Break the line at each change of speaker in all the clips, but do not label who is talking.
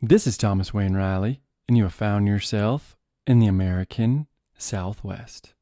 This is Thomas Wayne Riley, and you have found yourself in the American Southwest.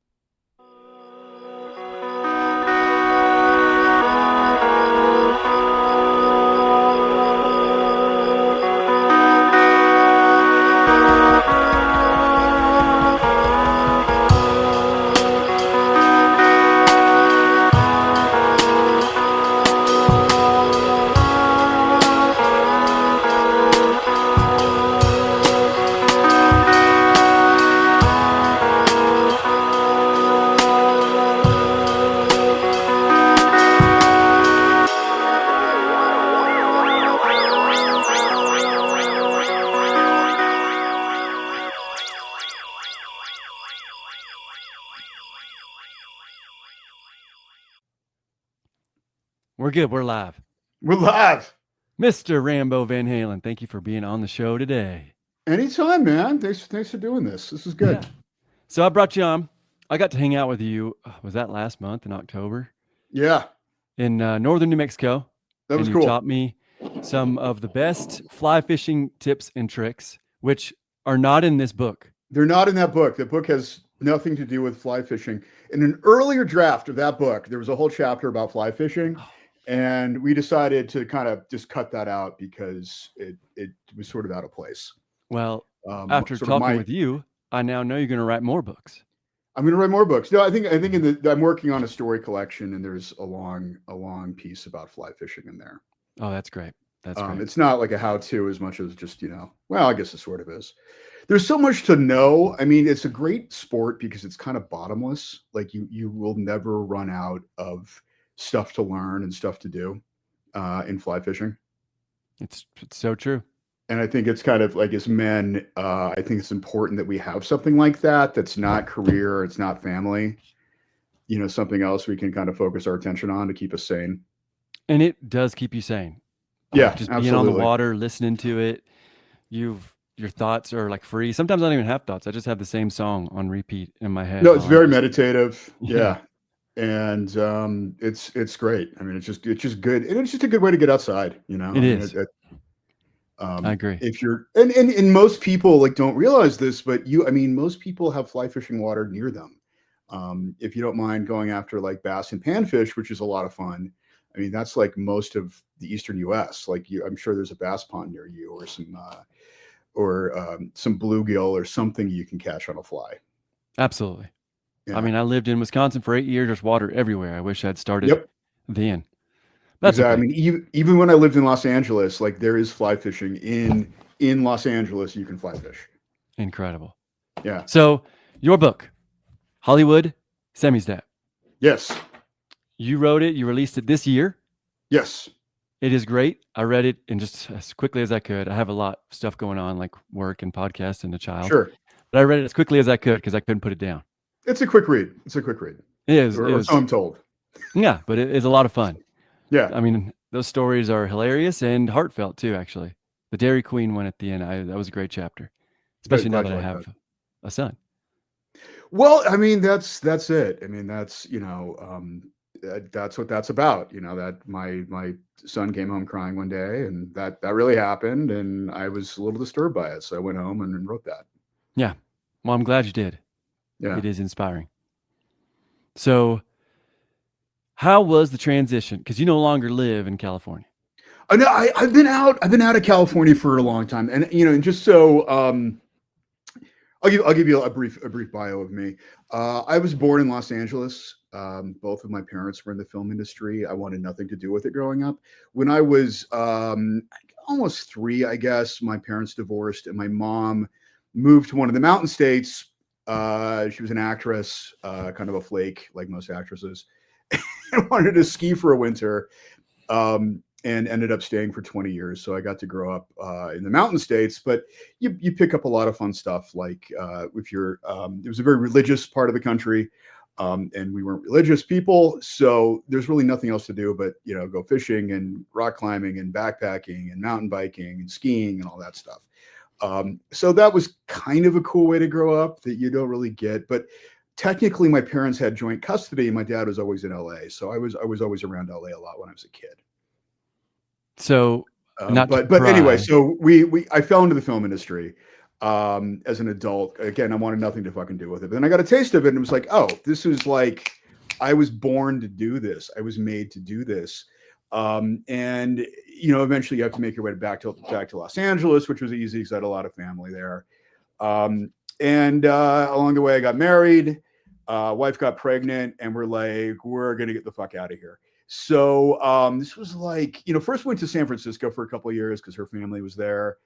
We're good. We're live.
We're live.
Mr. Rambo Van Halen, thank you for being on the show today.
Anytime, man. Thanks for doing this. This is good.
Yeah. So I brought you on. I got to hang out with you. Was that last month in October
Yeah,
in northern New Mexico?
that was
And you
cool.
taught me some of the best fly fishing tips and tricks, which are not in this book.
They're not in that book. The book has nothing to do with fly fishing. In an earlier draft of that book, there was a whole chapter about fly fishing, and we decided to kind of just cut that out because it was sort of out of place.
Well, after talking with you, I now know you're going to write more books.
I'm going to write more books. No, I think I'm working on a story collection, and there's a long piece about fly fishing in there.
Oh, that's great. That's great.
It's not like a how-to as much as just, well, I guess it sort of is. There's so much to know. I mean, it's a great sport because it's kind of bottomless. Like you will never run out of stuff to learn and stuff to do in fly fishing.
It's so true.
And I think it's kind of like as men, I think it's important that we have something like that. That's not career. It's not family. Something else we can kind of focus our attention on to keep us sane.
And it does keep you sane.
Yeah,
just
absolutely.
being on the water, listening to it. Your thoughts are like free. Sometimes I don't even have thoughts. I just have the same song on repeat in my head.
No, it's very meditative. Yeah. And it's great. I mean, it's just good, and it's just a good way to get outside.
It is. I agree.
If you're and most people like don't realize this, but most people have fly fishing water near them. If you don't mind going after like bass and panfish, which is a lot of fun. I mean, that's like most of the eastern U.S. Like I'm sure there's a bass pond near you, or some bluegill or something you can catch on a fly.
Absolutely. Yeah. I mean, I lived in Wisconsin for 8 years. There's water everywhere. I wish I'd started then.
That's exactly. Okay. I mean, even when I lived in Los Angeles, like there is fly fishing in Los Angeles. You can fly fish.
Incredible.
Yeah.
So your book, Hollywood Samizdat.
Yes.
You wrote it. You released it this year.
Yes.
It is great. I read it in just as quickly as I could. I have a lot of stuff going on, like work and podcasts and a child.
Sure.
But I read it as quickly as I could because I couldn't put it down.
It's a quick read.
It is.
Or so I'm told.
Yeah, but it is a lot of fun.
Yeah.
I mean, those stories are hilarious and heartfelt too, actually. The Dairy Queen one at the end, that was a great chapter, especially now that I have a son.
Well, I mean, that's it. I mean, that's, that's what that's about. That my son came home crying one day, and that really happened, and I was a little disturbed by it. So I went home and wrote that.
Yeah. Well, I'm glad you did.
Yeah.
It is inspiring. So how was the transition? Because you no longer live in California.
No, I've been out of California for a long time, and and just so I'll give you a brief bio of me. I was born in Los Angeles. Both of my parents were in the film industry. I wanted nothing to do with it growing up. When I was almost 3, I guess, my parents divorced, and my mom moved to one of the mountain states. She was an actress, kind of a flake, like most actresses, and wanted to ski for a winter, and ended up staying for 20 years. So I got to grow up in the mountain states, but you pick up a lot of fun stuff. Like if you're, it was a very religious part of the country, and we weren't religious people. So there's really nothing else to do but, go fishing and rock climbing and backpacking and mountain biking and skiing and all that stuff. So that was kind of a cool way to grow up that you don't really get. But technically, my parents had joint custody. My dad was always in LA. So I was always around LA a lot when I was a kid.
So Not to
But anyway,
pry.
so I fell into the film industry as an adult. Again, I wanted nothing to fucking do with it. But then I got a taste of it, and it was like, oh, this is like I was born to do this. I was made to do this. And eventually you have to make your way back to Los Angeles, which was easy because I had a lot of family there. And along the way, I got married. Wife got pregnant, and we're like, we're gonna get the fuck out of here. So this was like, first went to San Francisco for a couple of years because her family was there.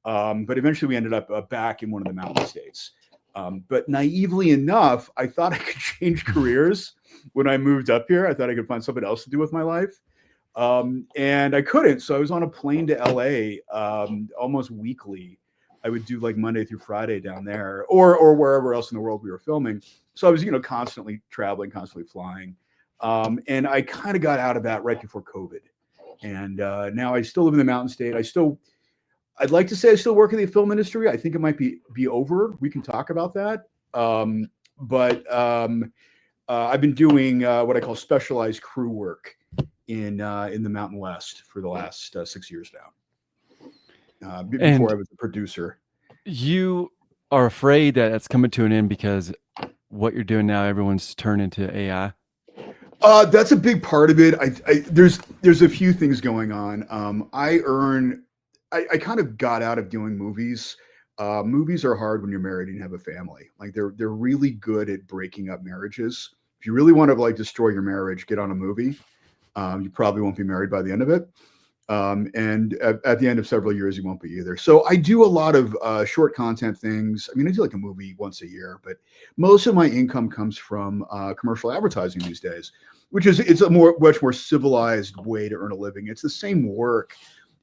But eventually we ended up back in one of the mountain states. But naively enough, I thought I could change careers when I moved up here. I thought I could find something else to do with my life. And I couldn't. So I was on a plane to LA almost weekly. I would do like Monday through Friday down there or wherever else in the world we were filming. So I was, constantly traveling, constantly flying. And I kind of got out of that right before COVID. And now I still live in the mountain state. I'd like to say I still work in the film industry. I think it might be over. We can talk about that. But I've been doing what I call specialized crew work in the Mountain West for the last 6 years now. Before I was a producer.
You are afraid that it's coming to an end because what you're doing now, everyone's turned into AI.
That's a big part of it. There's a few things going on. I kind of got out of doing movies. Movies are hard when you're married and you have a family. Like they're really good at breaking up marriages. If you really want to like destroy your marriage, get on a movie. You probably won't be married by the end of it. And at the end of several years, you won't be either. So I do a lot of short content things. I mean, I do like a movie once a year, but most of my income comes from commercial advertising these days, it's a much more civilized way to earn a living. It's the same work.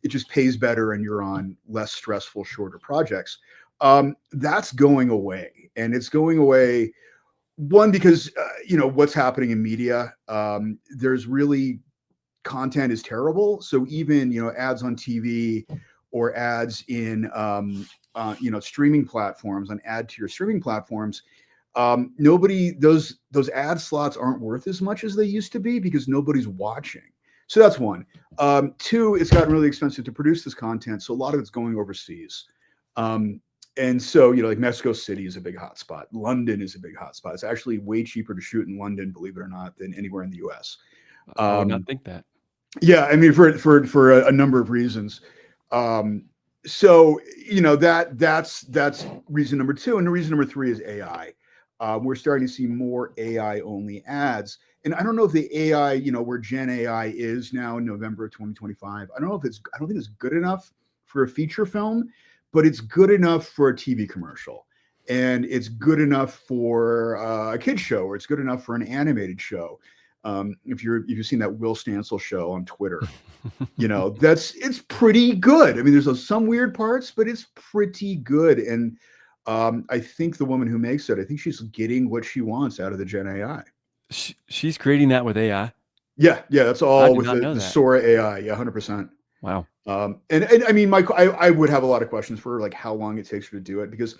It just pays better and you're on less stressful, shorter projects. That's going away. And it's going away, one, because, what's happening in media. There's really content is terrible. So even, ads on TV or ads in, streaming platforms, on ad tier streaming platforms, those ad slots aren't worth as much as they used to be because nobody's watching. So that's one. Two, it's gotten really expensive to produce this content. So a lot of it's going overseas. And so, like Mexico City is a big hotspot. London is a big hotspot. It's actually way cheaper to shoot in London, believe it or not, than anywhere in the US.
I would not think that.
Yeah, I mean, for a number of reasons. So that's reason number two, and the reason number three is AI. We're starting to see more AI only ads, and I don't know if the AI, where Gen AI is now in November of 2025. I don't think it's good enough for a feature film, but it's good enough for a TV commercial, and it's good enough for a kids show, or it's good enough for an animated show. If you've seen that Will Stansel show on Twitter, it's pretty good. I mean, there's some weird parts, but it's pretty good. And I think the woman who makes it, I think she's getting what she wants out of the Gen AI.
She's creating that with AI.
Yeah, that's
I
all
did
with
not know
the
that.
Sora AI. Yeah, 100%.
Wow.
And I mean, I would have a lot of questions for her, like how long it takes her to do it, because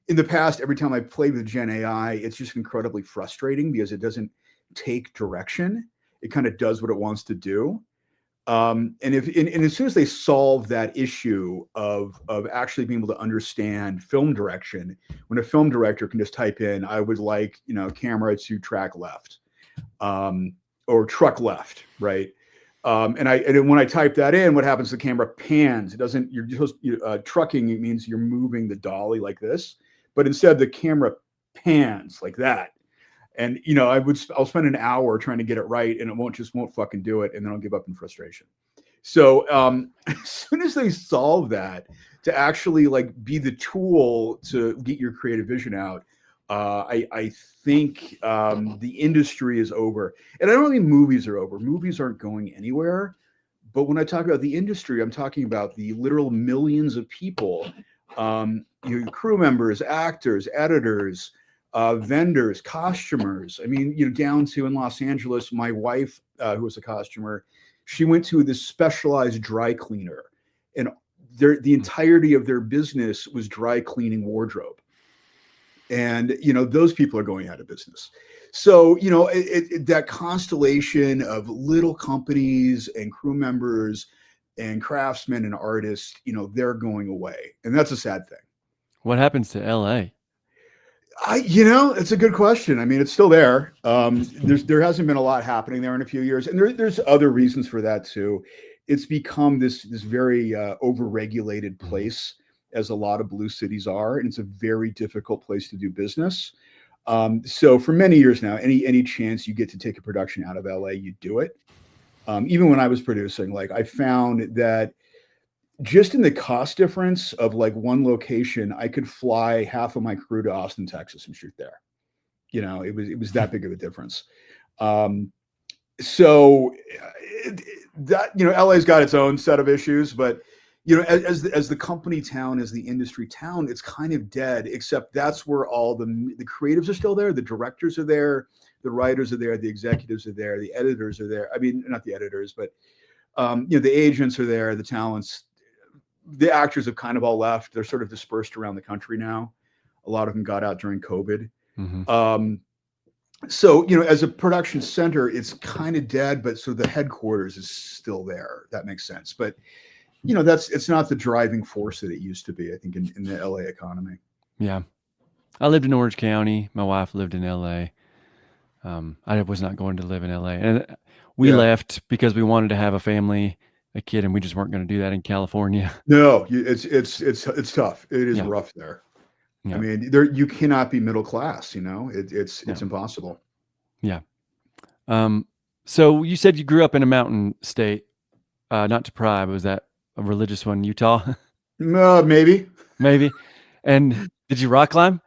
in the past, every time I played with Gen AI, it's just incredibly frustrating because it doesn't take direction. It kind of does what it wants to do. And as soon as they solve that issue of actually being able to understand film direction, when a film director can just type in, I would like, camera to track left, or truck left, right? And when I type that in, what happens? The camera pans. It doesn't. Trucking, it means you're moving the dolly like this, but instead the camera pans like that. And I'll spend an hour trying to get it right, and it won't fucking do it, and then I'll give up in frustration. So as soon as they solve that, to actually like be the tool to get your creative vision out, I think the industry is over. And I don't mean movies are over. Movies aren't going anywhere. But when I talk about the industry, I'm talking about the literal millions of people, crew members, actors, editors, vendors, costumers. I mean, down to in Los Angeles, my wife, who was a costumer, she went to this specialized dry cleaner, and the entirety of their business was dry cleaning wardrobe. And, those people are going out of business. So, that constellation of little companies and crew members and craftsmen and artists, they're going away, and that's a sad thing.
What happens to LA?
It's a good question. I mean, it's still there. There hasn't been a lot happening there in a few years, and there's other reasons for that too. It's become this very overregulated place, as a lot of blue cities are, and it's a very difficult place to do business. So for many years now, any chance you get to take a production out of LA, you do it. Even when I was producing, like I found that just in the cost difference of like one location, I could fly half of my crew to Austin, Texas, and shoot there. It was that big of a difference. Um, so that LA's got its own set of issues, but as the company town, as the industry town, it's kind of dead. Except that's where all the creatives are still there, the directors are there, the writers are there, the executives are there, the editors are there. I mean, not the editors, but the agents are there, the talents. The actors have kind of all left. They're sort of dispersed around the country now. A lot of them got out during COVID. So, as a production center, it's kind of dead, but so the headquarters is still there. That makes sense. But, it's not the driving force that it used to be, I think, in the LA economy.
Yeah. I lived in Orange County. My wife lived in LA. I was not going to live in LA. And we left because we wanted to have a family, a kid, and we just weren't going to do that in California.
No, it's tough. It is rough there. Yeah. I mean, you cannot be middle class. It's impossible.
Yeah. So you said you grew up in a mountain state, not to pry, but was that a religious one, Utah?
Maybe.
And did you rock climb?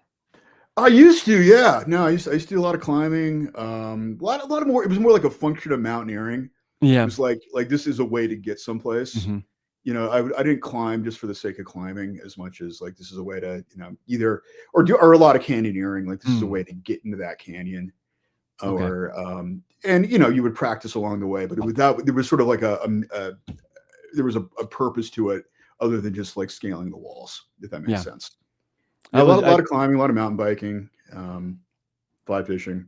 I used to, yeah. No, I used to do a lot of climbing. A lot of more. It was more like a function of mountaineering.
Yeah.
It was like this is a way to get someplace. Mm-hmm. I didn't climb just for the sake of climbing as much as like this is a way to either or a lot of canyoneering. Like this is a way to get into that canyon, or and you would practice along the way. But there was sort of like there was a purpose to it other than just like scaling the walls, if that makes sense. Yeah, a lot of climbing, a lot of mountain biking, fly fishing.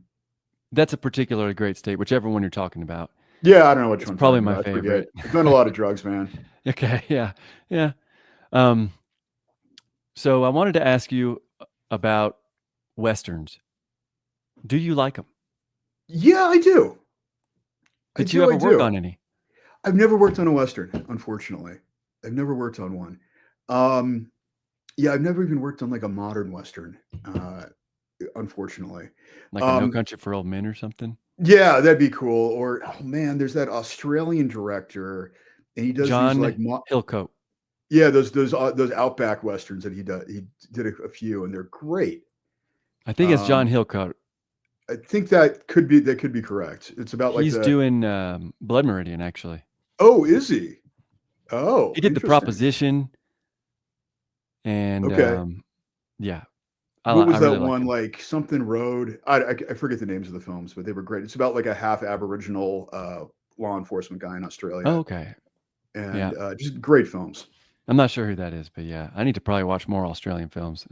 That's a particularly great state, whichever one you're talking about.
Yeah, I don't know which one.
Probably my favorite.
I've done a lot of drugs, man.
Okay, yeah. So I wanted to ask you about Westerns. Do you like them?
Yeah, I do.
Did you ever work on any?
I've never worked on a Western, unfortunately. I've never worked on one. Yeah, I've never even worked on like a modern Western, unfortunately.
Like a No Country for Old Men or something?
Yeah, that'd be cool. Or, oh man, there's that Australian director, and he does
John
these like
Hillcoat.
Yeah, those Outback Westerns that he does. He did a few, and they're great.
I think it's John Hillcoat.
I think that could be correct. It's about
he's doing Blood Meridian, actually.
Oh, is he? Oh,
he did The Proposition. And yeah,
what was that one like something road? I forget the names of the films, but they were great. It's about like a half Aboriginal law enforcement guy in Australia.
Oh, okay,
and just great films.
I'm not sure who that is, but yeah, I need to probably watch more Australian films.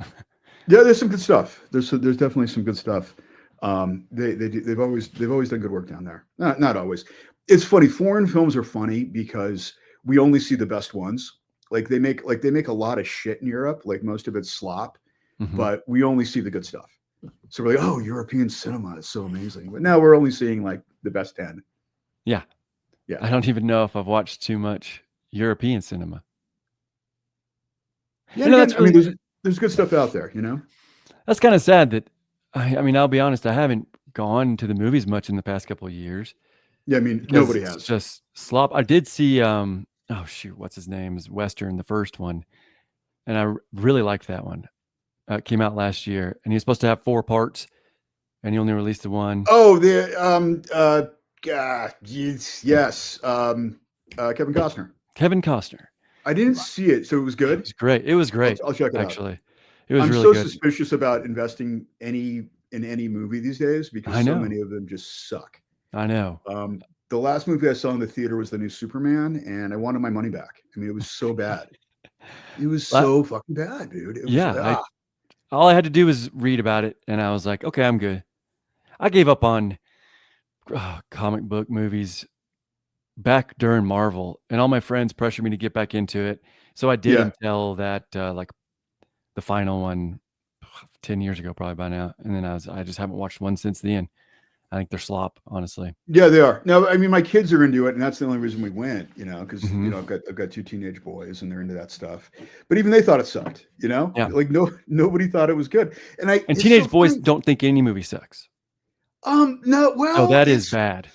Yeah, there's some good stuff. There's definitely some good stuff. They've always done good work down there. Not always. It's funny. Foreign films are funny because we only see the best ones. Like they make a lot of shit in Europe. Like most of it's slop, but we only see the good stuff. So we're like, oh, European cinema is so amazing. But now we're only seeing like the best 10.
Yeah. I don't even know if I've watched too much European cinema.
Yeah, again, I mean, there's good stuff out there.
That's kind of sad that I mean, I'll be honest, I haven't gone to the movies much in the past couple of years.
Yeah, I mean, nobody has.
It's just slop. I did see oh shoot, what's his name? Is Western, the first one, and I really liked that one. It came out last year, and he was supposed to have 4 parts, and he only released the one.
Oh, yes, Kevin Costner.
Kevin Costner.
I didn't see it, so it was good.
It was great. It was great.
I'll check it
actually.
Out.
It was
I'm
really
so
good.
suspicious about investing in any movie these days because so many of them just suck.
I know.
The last movie I saw in the theater was the new Superman, and I wanted my money back. I mean, it was so bad. It was so fucking bad, dude. It was,
all I had to do was read about it, and I was like, okay, I'm good. I gave up on comic book movies back during Marvel, and all my friends pressured me to get back into it. So I did
Yeah.
until that, like the final one 10 years ago, probably by now. And then I just haven't watched one since then. I think they're slop, honestly.
Yeah, they are. No, I mean, my kids are into it, and that's the only reason we went, because,
Hmm.
I've got two teenage boys and they're into that stuff. But even they thought it sucked,
Yeah.
like nobody thought it was good. And
And
it's so
teenage boys
funny.
don't think any movie sucks.
No,
So
well,
that is
it's
bad.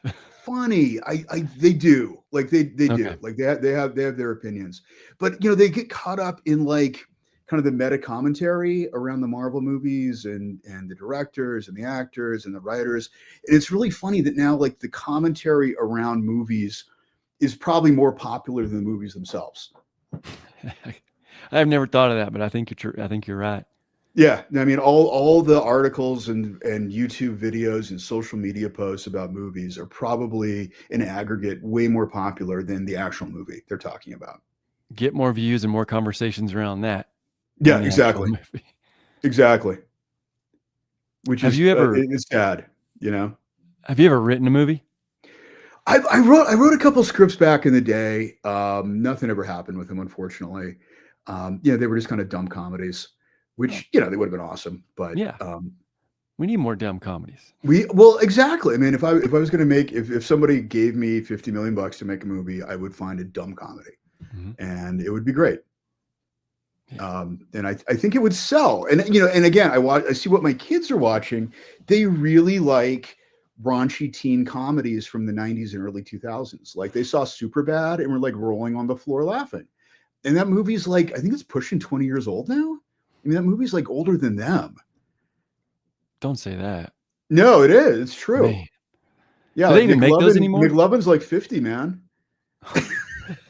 funny. They do. Like they
Okay.
do. Like they have their opinions. But they get caught up in like kind of the meta commentary around the Marvel movies and the directors and the actors and the writers. And it's really funny that now like the commentary around movies is probably more popular than the movies themselves.
I've never thought of that, but I think you're true. I think you're right.
Yeah, I mean, all the articles and YouTube videos and social media posts about movies are probably in aggregate way more popular than the actual movie they're talking about.
Get more views and more conversations around that than
Yeah,
the actual
exactly,
movie.
exactly. Which
Have
is
you ever
it's sad, you know.
have you ever written a movie?
I wrote a couple scripts back in the day. Nothing ever happened with them, unfortunately. They were just kind of dumb comedies,
Oh,
which they would have been awesome, but
yeah. We need more dumb comedies.
well, exactly. I mean, if I was going to make if somebody gave me 50 million bucks to make a movie, I would find a dumb comedy,
Hmm.
and it would be great.
Yeah.
And I think it would sell. And again, I see what my kids are watching. They really like raunchy teen comedies from the 90s and early 2000s. Like they saw Superbad and were like rolling on the floor laughing. And that movie's like, I think it's pushing 20 years old now. I mean, that movie's like older than them.
Don't say that.
No, it is. It's true.
Man.
Yeah,
Do they
like
even make those anymore?
McLovin's like 50, man.
He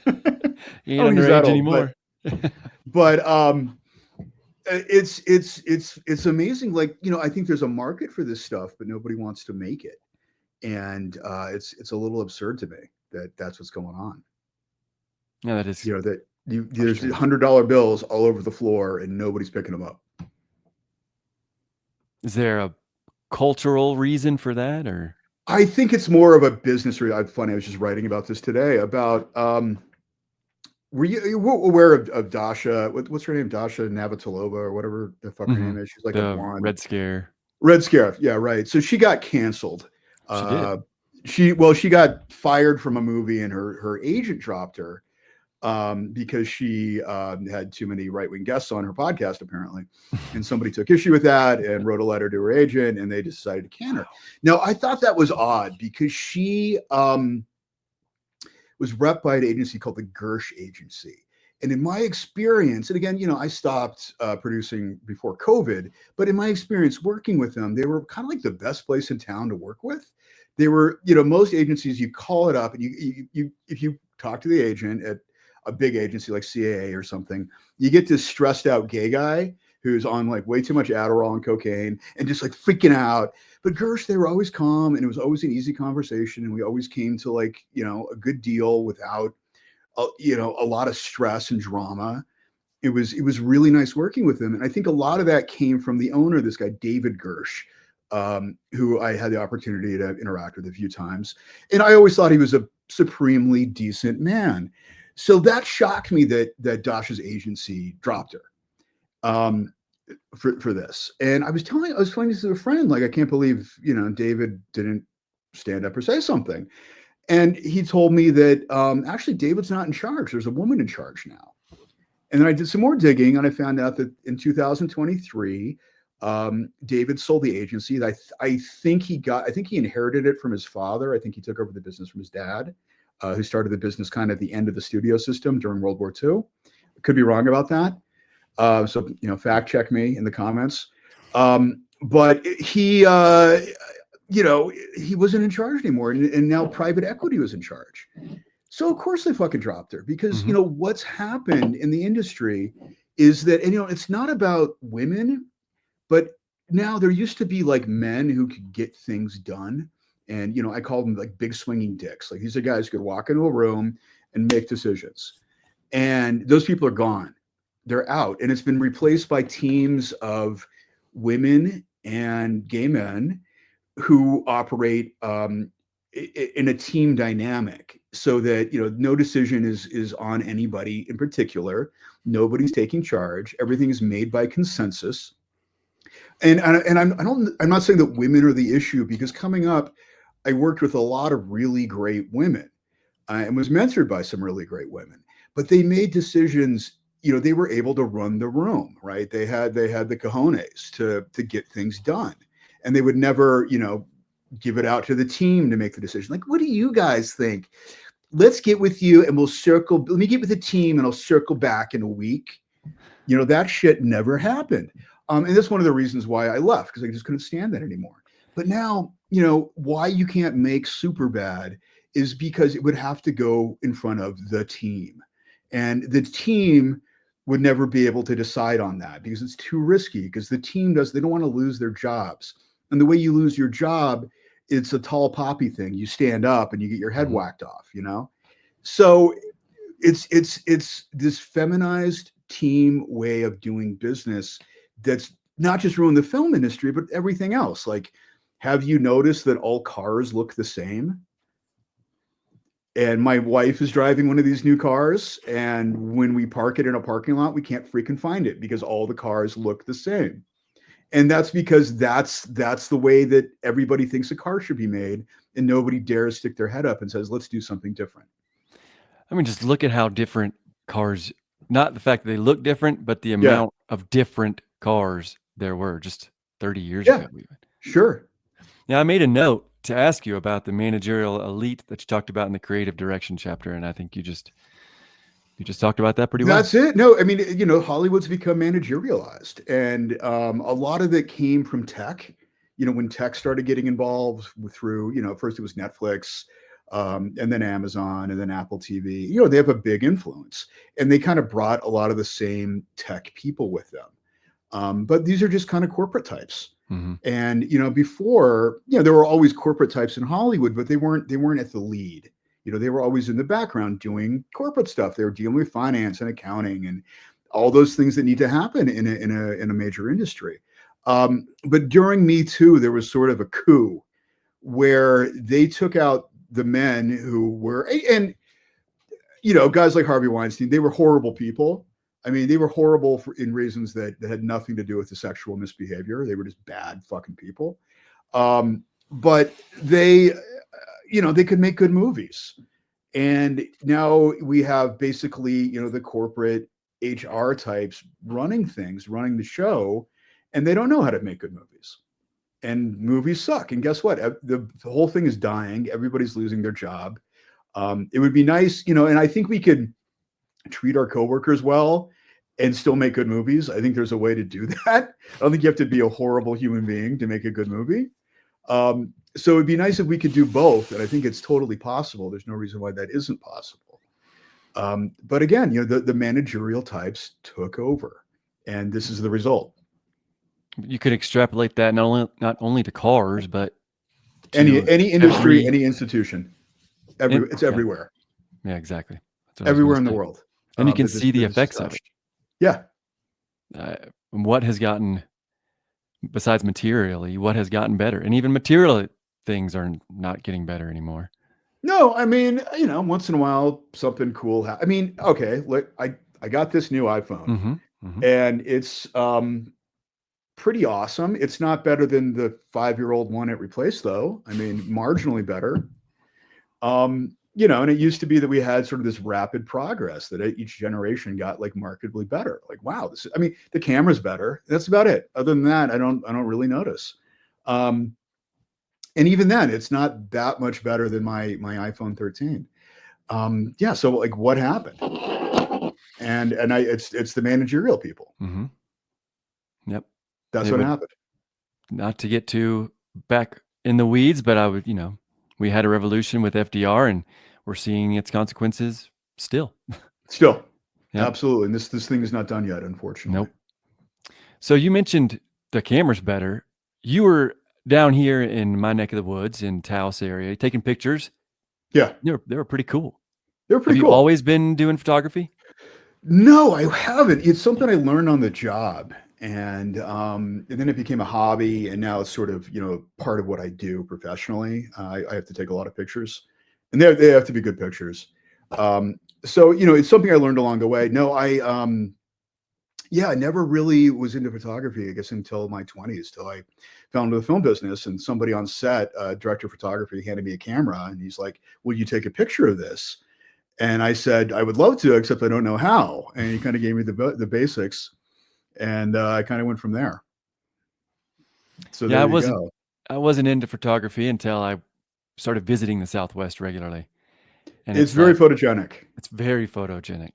I
ain't
don't think he's that
underage
old, but
anymore.
but it's amazing. Like, I think there's a market for this stuff, but nobody wants to make it. And it's a little absurd to me that that's what's going on.
Yeah, that is
That there's
frustrating.
$100 bills all over the floor and nobody's picking them up.
Is there a cultural reason for that, or
I think it's more of a business. Funny, I was just writing about this today about were you aware of Dasha? What's her name? Dasha Navratilova or whatever the fuck her name is. She's like a
the
blonde
Red Scare?
Red Scare. Yeah, right. So she got canceled.
She did.
Uh, she got fired from a movie, and her agent dropped her because she had too many right wing guests on her podcast, apparently. And somebody took issue with that and wrote a letter to her agent, and they decided to can her. Now, I thought that was odd because she was repped by an agency called the Gersh Agency. And in my experience, and again, I stopped producing before COVID, but in my experience working with them, they were kind of like the best place in town to work with. They were, most agencies, you call it up and you if you talk to the agent at a big agency like CAA or something, you get this stressed out gay guy who's on like way too much Adderall and cocaine and just like freaking out. But Gersh, they were always calm and it was always an easy conversation. And we always came to like, a good deal without, a lot of stress and drama. It was really nice working with him. And I think a lot of that came from the owner, this guy, David Gersh, who I had the opportunity to interact with a few times. And I always thought he was a supremely decent man. So that shocked me that Dasha's agency dropped her. For this. And I was telling this to a friend, like, I can't believe, David didn't stand up or say something. And he told me that actually David's not in charge. There's a woman in charge now. And then I did some more digging and I found out that in 2023, David sold the agency. I think he inherited it from his father. I think he took over the business from his dad, who started the business kind of at the end of the studio system during World War II. Could be wrong about that. So, fact check me in the comments. But he wasn't in charge anymore. And now private equity was in charge. So of course they fucking dropped her because,
Mhm.
what's happened in the industry is that, and, it's not about women, but now there used to be like men who could get things done. And, I called them like big swinging dicks. Like these are guys who could walk into a room and make decisions. And those people are gone. They're out. And it's been replaced by teams of women and gay men who operate in a team dynamic. so that no decision is on anybody in particular. Nobody's taking charge. Everything is made by consensus. I'm not saying that women are the issue, because coming up, I worked with a lot of really great women, and was mentored by some really great women. But they made decisions. They were able to run the room, right? They had the cojones to get things done, and they would never give it out to the team to make the decision. Like, what do you guys think? Let's get with you and we'll circle. Let me get with the team and I'll circle back in a week. That shit never happened. And that's one of the reasons why I left, because I just couldn't stand that anymore. But now, why you can't make Superbad is because it would have to go in front of the team. And the team would never be able to decide on that because it's too risky, because the team they don't want to lose their jobs. And the way you lose your job, it's a tall poppy thing. You stand up and you get your head whacked off, So it's this feminized team way of doing business that's not just ruined the film industry, but everything else. Like, have you noticed that all cars look the same? And my wife is driving one of these new cars, and when we park it in a parking lot, we can't freaking find it because all the cars look the same. And that's because that's the way that everybody thinks a car should be made, and nobody dares stick their head up and says, let's do something different.
I mean, just look at how different cars, not the fact that they look different, but the
Yeah.
amount of different cars there were just 30 years ago. Even.
Sure.
Now, I made a note to ask you about the managerial elite that you talked about in the creative direction chapter, and I think you just talked about that pretty well.
That's it. No, I mean, Hollywood's become managerialized, and a lot of it came from tech. When tech started getting involved through, first it was Netflix, and then Amazon, and then Apple TV. They have a big influence, and they kind of brought a lot of the same tech people with them. But these are just kind of corporate types.
Mm-hmm.
And before, there were always corporate types in Hollywood, but they weren't at the lead. They were always in the background doing corporate stuff. They were dealing with finance and accounting and all those things that need to happen in a major industry. But during Me Too, there was sort of a coup where they took out the men who were, and guys like Harvey Weinstein, they were horrible people. I mean, they were horrible in reasons that had nothing to do with the sexual misbehavior. They were just bad fucking people. But they could make good movies. And now we have basically, the corporate HR types running the show, and they don't know how to make good movies. And movies suck. And guess what? The whole thing is dying. Everybody's losing their job. It would be nice, and I think we could treat our coworkers well and still make good movies. I think there's a way to do that. I don't think you have to be a horrible human being to make a good movie. So it'd be nice if we could do both. And I think it's totally possible. There's no reason why that isn't possible. But again, the managerial types took over, and this is the result.
You could extrapolate that not only to cars, but to
any industry, any institution. It's everywhere.
Yeah, exactly.
Everywhere in the world.
And you can see the effects of it.
Yeah.
What has gotten, besides materially, what has gotten better? And even material things are not getting better anymore.
No, I mean, once in a while, something cool. I mean, okay, look, I got this new iPhone, and it's pretty awesome. It's not better than the 5-year-old one it replaced, though. I mean, marginally better. And it used to be that we had sort of this rapid progress that each generation got like markedly better. Like, wow, the camera's better. That's about it. Other than that, I don't really notice. And even then, it's not that much better than my iPhone 13. So like, what happened? And it's the managerial people.
Mm-hmm. Yep,
that's what happened.
Not to get too back in the weeds, but I would, we had a revolution with FDR, and we're seeing its consequences still.
Yep. Absolutely. And this thing is not done yet, unfortunately.
Nope. So you mentioned the camera's better. You were down here in my neck of the woods in Taos area taking pictures.
Yeah.
They were pretty cool.
They were pretty
cool. Have you always been doing photography?
No, I haven't. It's something I learned on the job. And then it became a hobby, and now it's sort of, part of what I do professionally. I have to take a lot of pictures. and they have to be good pictures. So it's something I learned along the way. No, I never really was into photography, I guess, until my 20s, till I fell into the film business. And somebody on set, director of photography, handed me a camera, and he's like, "Will you take a picture of this?" And I said, "I would love to, except I don't know how." And he kind of gave me the basics, and I kind of went from there. So
Yeah,
there you go.
I wasn't into photography until I started visiting the Southwest regularly, and
It's
it's
very
like
photogenic.
it's very photogenic.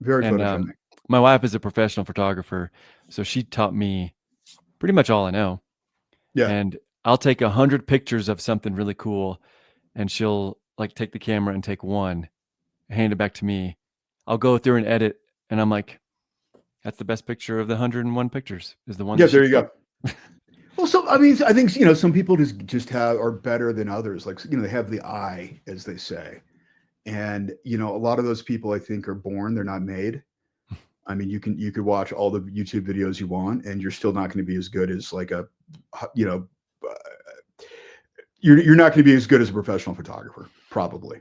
Very
And
photogenic.
my wife is a professional photographer, so she taught me pretty much all I know.
Yeah.
And I'll take 100 pictures of something really cool, and she'll like take the camera and take one, hand it back to me. I'll go through and edit, and I'm like, "That's the best picture of the 101 pictures, is the one
Yeah.
that she
There you
took."
go. Well, I mean, I think some people just are better than others. Like they have the eye, as they say, and a lot of those people I think are born; they're not made. I mean, you could watch all the YouTube videos you want, and you're still not going to be as good as like you know, uh, you're not going to be as good as a professional photographer, probably.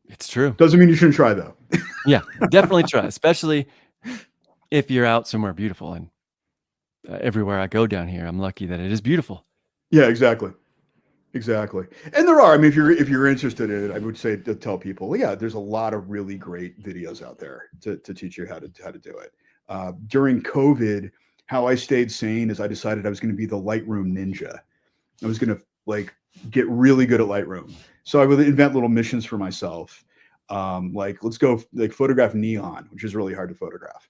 It's true.
Doesn't mean you shouldn't try though.
Yeah, definitely try, especially if you're out somewhere beautiful. And everywhere I go down here, I'm lucky that it is beautiful.
Yeah, exactly. Exactly. And there are, I mean, if you're interested in it, I would say to tell people, well, yeah, there's a lot of really great videos out there to teach you how to do it. During COVID, how I stayed sane is I decided I was going to be the Lightroom ninja. I was going to like get really good at Lightroom. So I would invent little missions for myself. Like let's go like photograph neon, which is really hard to photograph,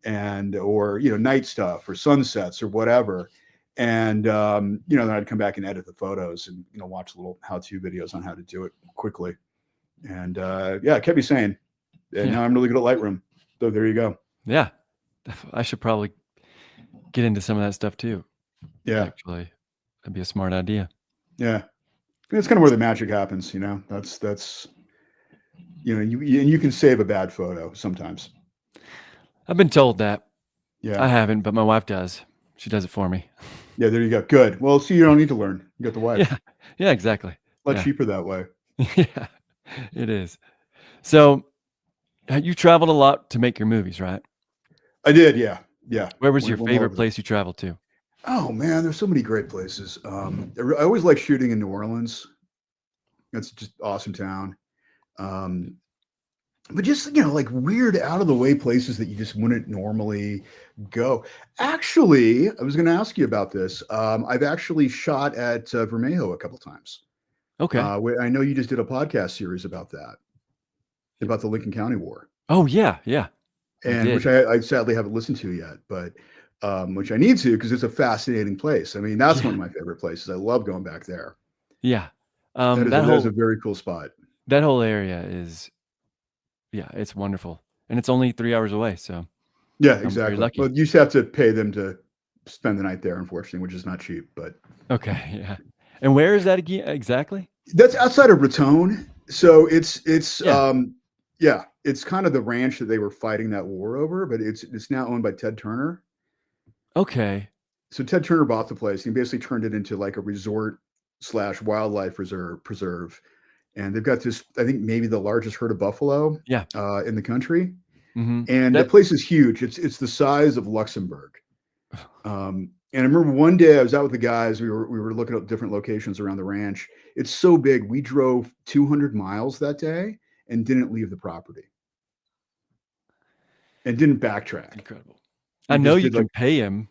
and or night stuff or sunsets or whatever. And then I'd come back and edit the photos and watch little how-to videos on how to do it quickly. And yeah, it kept me sane. And
Yeah.
now I'm really good at Lightroom. So there you go.
Yeah. I should probably get into some of that stuff too.
Yeah,
Actually, that'd be a smart idea.
yeah. It's kind of where the magic happens. That's you can save a bad photo sometimes.
I've been told that.
Yeah,
I haven't, but my wife does. She does it for me.
yeah. There you go. Good. Well, see, you don't need to learn. You got the wife.
Yeah. Yeah, exactly.
A lot
Yeah.
cheaper that way.
Yeah. It is. So, you traveled a lot to make your movies, right?
I did. Yeah, yeah.
Where was your
Went all
favorite
over the.
place you traveled to?
Oh man, there's so many great places. I always like shooting in New Orleans. That's just awesome town. Um, but just like weird, out of the way places that you just wouldn't normally go. Actually, I was going to ask you about this. I've actually shot at Vermejo a couple times.
Okay.
I know you just did a podcast series about that, about the Lincoln County War,
Oh, yeah, yeah. I
and which
did.
I sadly haven't listened to yet, but which I need to because it's a fascinating place. I mean, that's one
Yeah.
of my favorite places. I love going back there.
Yeah.
That is a very cool spot.
That whole area is, yeah, it's wonderful, and it's only 3 hours away, so
Yeah,
I'm very
exactly. Well,
lucky.
you just have to pay them to spend the night there, unfortunately, which is not cheap. But
Okay, yeah. And where is that again exactly?
that's outside of Raton, so it's
Yeah.
yeah, it's kind of the ranch that they were fighting that war over, but it's now owned by Ted Turner.
Okay.
So Ted Turner bought the place. He basically turned it into like a resort slash wildlife preserve, and they've got this. I think maybe the largest herd of buffalo
Yeah.
in the country,
Mhm.
and the
That
place is huge. It's the size of Luxembourg. And I remember one day I was out with the guys. We were looking at different locations around the ranch. It's so big. We drove 200 miles that day and didn't leave the property and didn't backtrack.
incredible. I
We
know
just
you
did like,
can pay him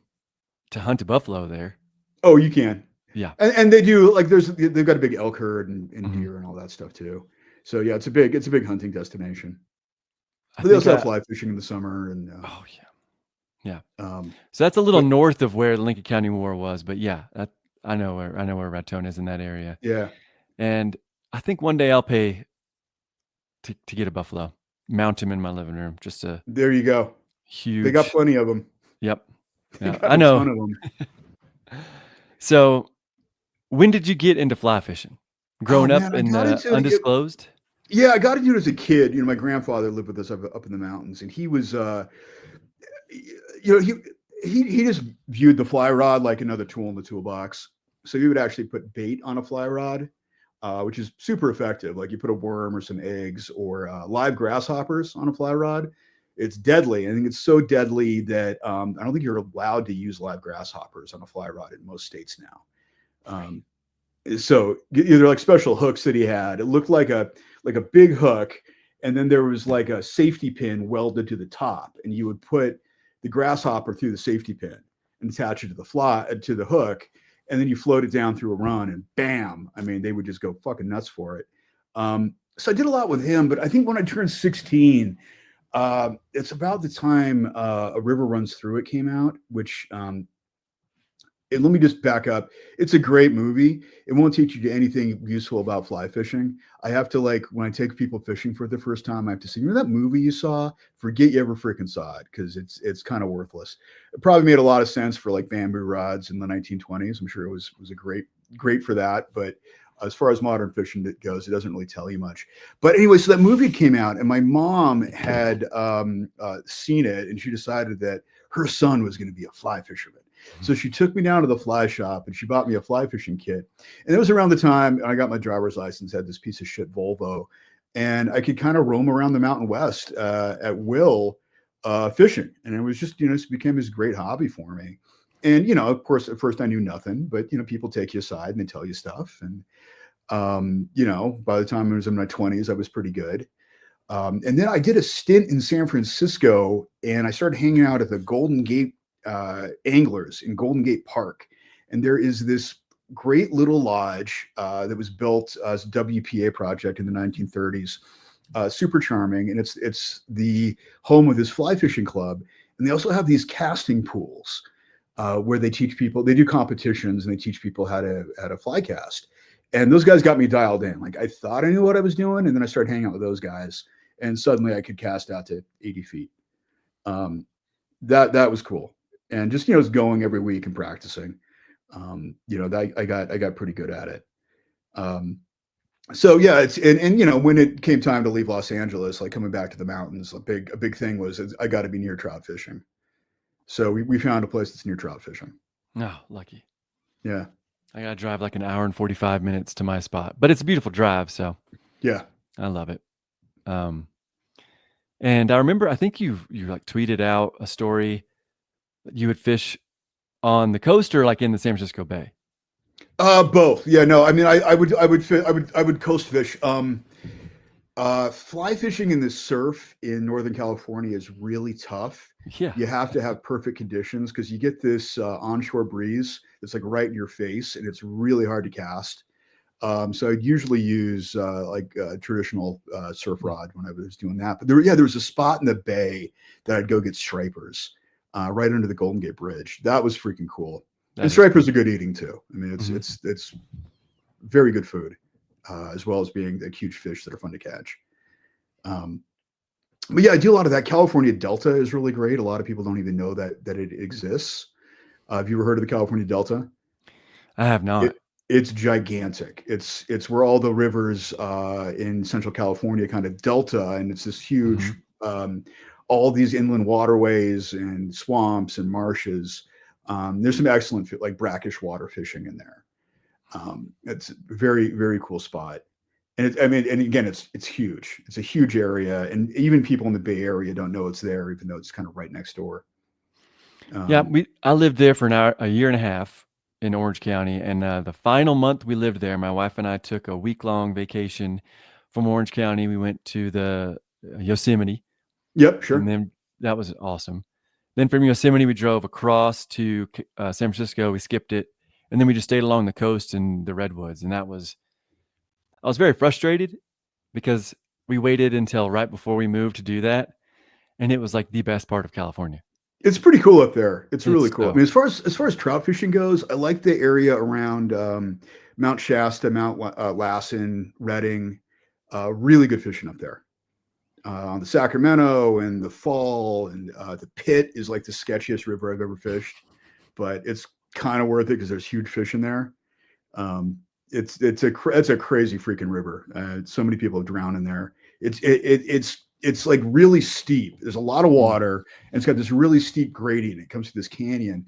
to hunt a buffalo there.
oh, you can.
Yeah.
And they do like they've got a big elk herd and
Mhm.
deer and all that stuff too. So yeah, it's a big hunting destination.
I
But they
think
also have fly fishing in the summer and
oh, yeah. Yeah.
um,
So that's a little
but
north of where the Lincoln County War was, but yeah, I know where Raton is in that area.
yeah,
And I think one day I'll pay to get a buffalo, mount him in my living room, just a
there you go. They got
huge.
plenty of them.
Yep.
They
Yeah,
got
I
a
know.
ton of them.
So, when did you get into fly fishing?
Oh
Growing up
man, I
in
got
the
into it.
undisclosed?
Yeah, I got into it as a kid. My grandfather lived with us up in the mountains, and he was, he just viewed the fly rod like another tool in the toolbox. So he would actually put bait on a fly rod, which is super effective. Like you put a worm or some eggs or live grasshoppers on a fly rod. It's deadly. I think it's so deadly that I don't think you're allowed to use live grasshoppers on a fly rod in most states now. Um, so they're like special hooks that he had. It looked like a big hook, and then there was like a safety pin welded to the top, and you would put the grasshopper through the safety pin and attach it to the fly to the hook, and then you float it down through a run, and bam! I mean, they would just go fucking nuts for it. So I did a lot with him, but I think when I turned 16, it's about the time A River Runs Through It came out, which and let me just back up. It's a great movie. It won't teach you anything useful about fly fishing. I have to like when I take people fishing for the first time, I have to say, you know that movie you saw? Forget you ever freaking saw it because it's kind of worthless. It probably made a lot of sense for like bamboo rods in the 1920s. I'm sure it was a great for that, but as far as modern fishing goes, it doesn't really tell you much. But anyway, so that movie came out, and my mom had seen it, and she decided that her son was going to be a fly fisherman. So she took me down to the fly shop and she bought me a fly fishing kit. And it was around the time I got my driver's license, had this piece of shit Volvo, and I could kind of roam around the Mountain West at will fishing. And it was just, it became this great hobby for me. And, of course, at first I knew nothing, but, people take you aside and they tell you stuff. And, by the time I was in my 20s, I was pretty good. And then I did a stint in San Francisco and I started hanging out at the Golden Gate anglers in Golden Gate Park. And there is this great little lodge that was built as a WPA project in the 1930s. Super charming. And it's the home of this fly fishing club. And they also have these casting pools where they teach people, they do competitions and they teach people how to fly cast. And those guys got me dialed in. Like I thought I knew what I was doing. And then I started hanging out with those guys. And suddenly I could cast out to 80 feet. That was cool. And just, was going every week and practicing. I got pretty good at it. So yeah, when it came time to leave Los Angeles, like coming back to the mountains, a big thing was I got to be near trout fishing. So we found a place that's near trout fishing.
Oh, lucky.
Yeah.
I got to drive like an hour and 45 minutes to my spot, but it's a beautiful drive. So
yeah,
I love it. And I remember, I think you like tweeted out a story that you would fish on the coast or like in the San Francisco Bay.
Both. Yeah, no, I mean, I would coast fish. Fly fishing in the surf in Northern California is really tough.
Yeah.
You have to have perfect conditions because you get this onshore breeze that's like right in your face, and it's really hard to cast. So I'd usually use like a traditional surf rod when I was doing that. But there was a spot in the bay that I'd go get stripers right under the Golden Gate Bridge. That was freaking cool. And stripers are good eating too. I mean, it's very good food, as well as being like huge fish that are fun to catch. But yeah, I do a lot of that. California Delta is really great. A lot of people don't even know that it exists. Have you ever heard of the California Delta?
I have not.
It's gigantic. It's where all the rivers in Central California kind of delta, and it's this huge, all these inland waterways and swamps and marshes. There's some excellent like brackish water fishing in there. It's a very, very cool spot. And and again, it's huge. It's a huge area, and even people in the Bay Area don't know it's there, even though it's kind of right next door.
Yeah, I lived there for a year and a half in Orange County, and the final month we lived there, my wife and I took a week-long vacation from Orange County. We went to the Yosemite.
Yep, sure.
And then that was awesome. Then from Yosemite, we drove across to San Francisco. We skipped it, and then we just stayed along the coast in the redwoods. And I was very frustrated because we waited until right before we moved to do that, and it was like the best part of California.
It's pretty cool up there. It's really cool.
So,
I mean, as far as trout fishing goes, I like the area around Mount Shasta, Mount Lassen, Redding. Really good fishing up there. On the Sacramento and the Fall and the Pit is like the sketchiest river I've ever fished, but it's kind of worth it because there's huge fish in there. It's a crazy freaking river. So many people have drowned in there. It's it's like really steep. There's a lot of
Mm.
water, and it's got this really steep gradient. It comes to this canyon,